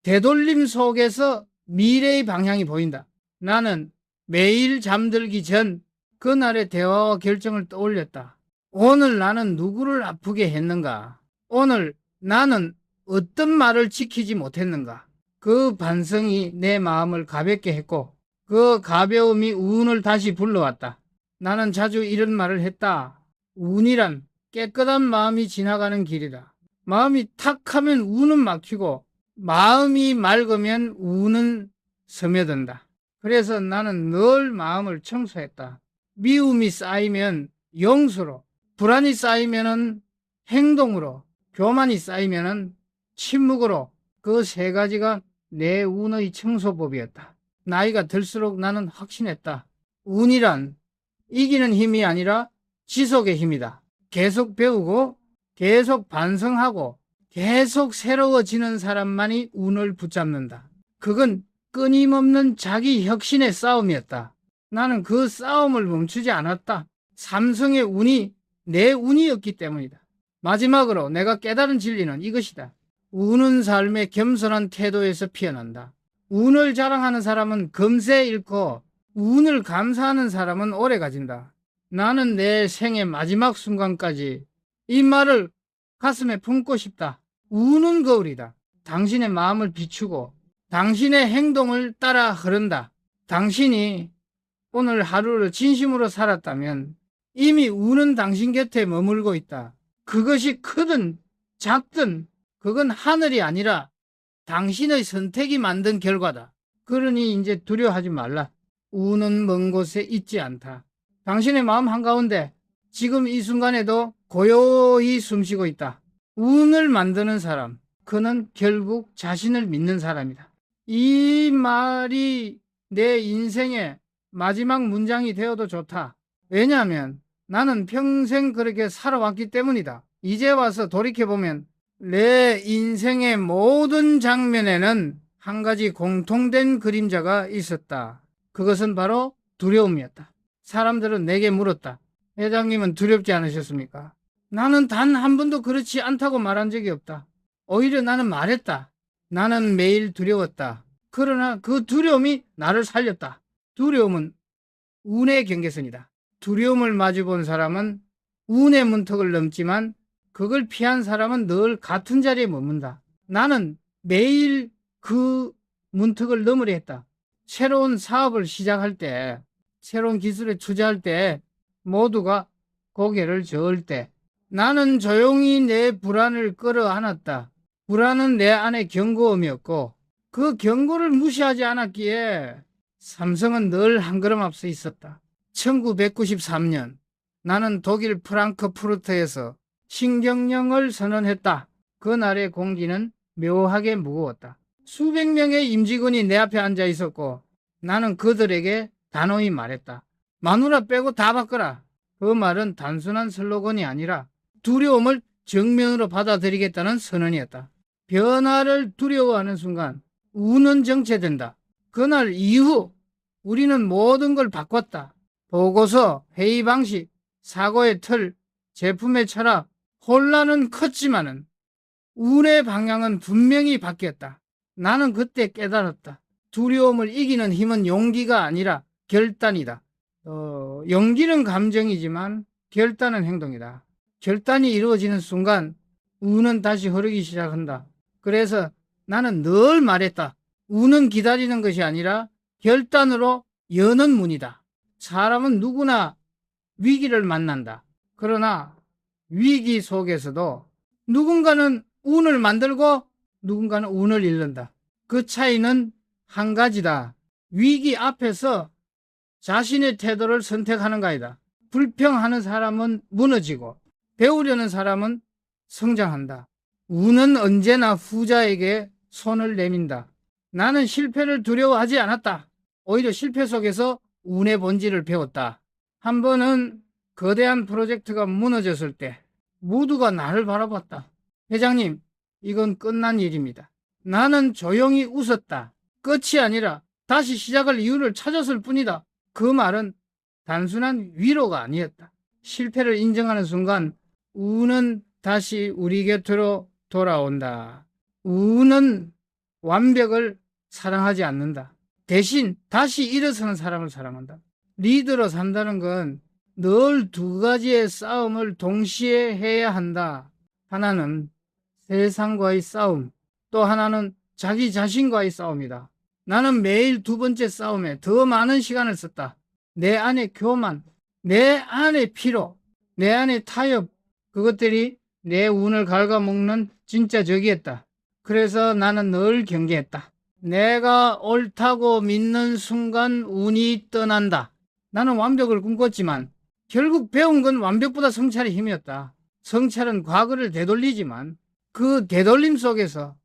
되돌림 속에서 미래의 방향이 보인다. 나는 매일 잠들기 전 그날의 대화와 결정을 떠올렸다. 오늘 나는 누구를 아프게 했는가? 오늘 나는 어떤 말을 지키지 못했는가? 그 반성이 내 마음을 가볍게 했고 그 가벼움이 운을 다시 불러왔다. 나는 자주 이런 말을 했다. 운이란 깨끗한 마음이 지나가는 길이다. 마음이 탁하면 우는 막히고 마음이 맑으면 우는 스며든다. 그래서 나는 늘 마음을 청소했다. 미움이 쌓이면 영수로, 불안이 쌓이면 행동으로, 교만이 쌓이면 침묵으로, 그 세 가지가 내 운의 청소법이었다. 나이가 들수록 나는 확신했다. 운이란 이기는 힘이 아니라 지속의 힘이다. 계속 배우고 계속 반성하고 계속 새로워지는 사람만이 운을 붙잡는다. 그건 끊임없는 자기 혁신의 싸움이었다. 나는 그 싸움을 멈추지 않았다. 삼성의 운이 내 운이었기 때문이다. 마지막으로 내가 깨달은 진리는 이것이다. 운은 삶의 겸손한 태도에서 피어난다. 운을 자랑하는 사람은 금세 잃고 운을 감사하는 사람은 오래 가진다. 나는 내 생의 마지막 순간까지 이 말을 가슴에 품고 싶다. 운은 거울이다. 당신의 마음을 비추고 당신의 행동을 따라 흐른다. 당신이 오늘 하루를 진심으로 살았다면 이미 운은 당신 곁에 머물고 있다. 그것이 크든 작든 그건 하늘이 아니라 당신의 선택이 만든 결과다. 그러니 이제 두려워하지 말라. 운은 먼 곳에 있지 않다. 당신의 마음 한가운데 지금 이 순간에도 고요히 숨쉬고 있다. 운을 만드는 사람, 그는 결국 자신을 믿는 사람이다. 이 말이 내 인생의 마지막 문장이 되어도 좋다. 왜냐하면 나는 평생 그렇게 살아왔기 때문이다. 이제 와서 돌이켜보면 내 인생의 모든 장면에는 한 가지 공통된 그림자가 있었다. 그것은 바로 두려움이었다. 사람들은 내게 물었다. 회장님은 두렵지 않으셨습니까? 나는 단 한 번도 그렇지 않다고 말한 적이 없다. 오히려 나는 말했다. 나는 매일 두려웠다. 그러나 그 두려움이 나를 살렸다. 두려움은 운의 경계선이다. 두려움을 마주본 사람은 운의 문턱을 넘지만 그걸 피한 사람은 늘 같은 자리에 머문다. 나는 매일 그 문턱을 넘으려 했다. 새로운 사업을 시작할 때, 새로운 기술에 투자할 때 모두가 고개를 저을 때 나는 조용히 내 불안을 끌어안았다. 불안은 내 안의 경고음이었고 그 경고를 무시하지 않았기에 삼성은 늘 한 걸음 앞서 있었다. 1993년 나는 독일 프랑크푸르트에서 신경령을 선언했다. 그날의 공기는 묘하게 무거웠다. 수백 명의 임직원이 내 앞에 앉아 있었고 나는 그들에게 단호히 말했다. 마누라 빼고 다 바꿔라. 그 말은 단순한 슬로건이 아니라 두려움을 정면으로 받아들이겠다는 선언이었다. 변화를 두려워하는 순간 운은 정체된다. 그날 이후 우리는 모든 걸 바꿨다. 보고서, 회의 방식, 사고의 틀, 제품의 철학, 혼란은 컸지만은 운의 방향은 분명히 바뀌었다. 나는 그때 깨달았다. 두려움을 이기는 힘은 용기가 아니라 결단이다. 용기는 감정이지만 결단은 행동이다. 결단이 이루어지는 순간 운은 다시 흐르기 시작한다. 그래서 나는 늘 말했다. 운은 기다리는 것이 아니라 결단으로 여는 문이다. 사람은 누구나 위기를 만난다. 그러나 위기 속에서도 누군가는 운을 만들고 누군가는 운을 잃는다. 그 차이는 한 가지다. 위기 앞에서 자신의 태도를 선택하는가이다. 불평하는 사람은 무너지고 배우려는 사람은 성장한다. 운은 언제나 후자에게 손을 내민다. 나는 실패를 두려워하지 않았다. 오히려 실패 속에서 운의 본질을 배웠다. 한 번은 거대한 프로젝트가 무너졌을 때 모두가 나를 바라봤다. 회장님, 이건 끝난 일입니다. 나는 조용히 웃었다. 끝이 아니라 다시 시작할 이유를 찾았을 뿐이다. 그 말은 단순한 위로가 아니었다. 실패를 인정하는 순간 운은 다시 우리 곁으로 돌아온다. 운은 완벽을 사랑하지 않는다. 대신 다시 일어서는 사람을 사랑한다. 리더로 산다는 건 늘 두 가지의 싸움을 동시에 해야 한다. 하나는 세상과의 싸움, 또 하나는 자기 자신과의 싸움이다. 나는 매일 두 번째 싸움에 더 많은 시간을 썼다. 내 안의 교만, 내 안의 피로, 내 안의 타협, 그것들이 내 운을 갉아먹는 진짜 적이었다. 그래서 나는 늘 경계했다. 내가 옳다고 믿는 순간 운이 떠난다. 나는 완벽을 꿈꿨지만 결국 배운 건 완벽보다 성찰의 힘이었다. 성찰은 과거를 되돌리지만 그 되돌림 속에서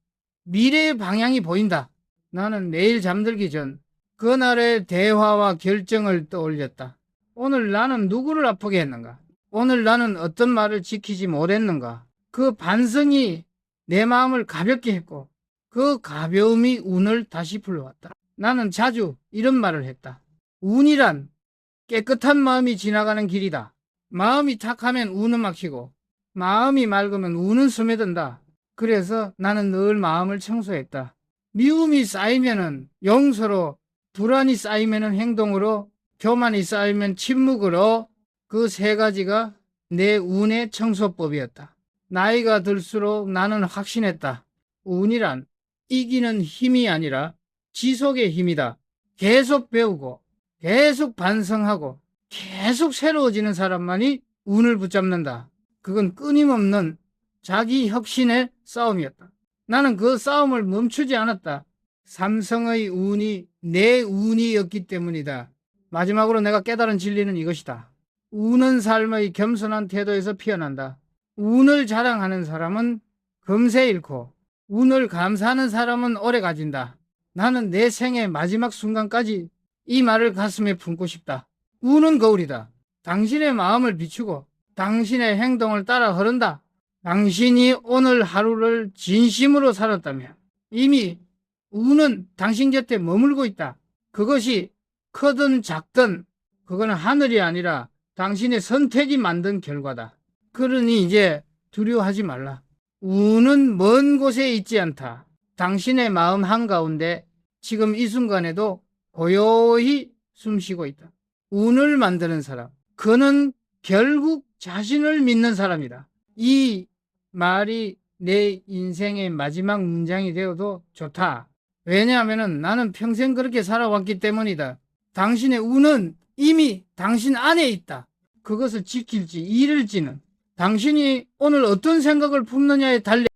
미래의 방향이 보인다. 나는 매일 잠들기 전 그날의 대화와 결정을 떠올렸다. 오늘 나는 누구를 아프게 했는가? 오늘 나는 어떤 말을 지키지 못했는가? 그 반성이 내 마음을 가볍게 했고 그 가벼움이 운을 다시 불러왔다. 나는 자주 이런 말을 했다. 운이란 깨끗한 마음이 지나가는 길이다. 마음이 탁하면 운은 막히고 마음이 맑으면 운은 스며든다. 그래서 나는 늘 마음을 청소했다. 미움이 쌓이면은 용서로, 불안이 쌓이면은 행동으로, 교만이 쌓이면 침묵으로, 그 세 가지가 내 운의 청소법이었다. 나이가 들수록 나는 확신했다. 운이란 이기는 힘이 아니라 지속의 힘이다. 계속 배우고 계속 반성하고 계속 새로워지는 사람만이 운을 붙잡는다. 그건 끊임없는 자기 혁신의 싸움이었다. 나는 그 싸움을 멈추지 않았다. 삼성의 운이 내 운이었기 때문이다. 마지막으로 내가 깨달은 진리는 이것이다. 운은 삶의 겸손한 태도에서 피어난다. 운을 자랑하는 사람은 금세 잃고 운을 감사하는 사람은 오래 가진다. 나는 내 생의 마지막 순간까지 이 말을 가슴에 품고 싶다. 운은 거울이다. 당신의 마음을 비추고 당신의 행동을 따라 흐른다. 당신이 오늘 하루를 진심으로 살았다면 이미 운은 당신 곁에 머물고 있다. 그것이 크든 작든 그거는 하늘이 아니라 당신의 선택이 만든 결과다. 그러니 이제 두려워하지 말라. 운은 먼 곳에 있지 않다. 당신의 마음 한가운데 지금 이 순간에도 고요히 숨쉬고 있다. 운을 만드는 사람, 그는 결국 자신을 믿는 사람이다. 이 말이 내 인생의 마지막 문장이 되어도 좋다. 왜냐하면 나는 평생 그렇게 살아왔기 때문이다. 당신의 운은 이미 당신 안에 있다. 그것을 지킬지 잃을지는 당신이 오늘 어떤 생각을 품느냐에 달려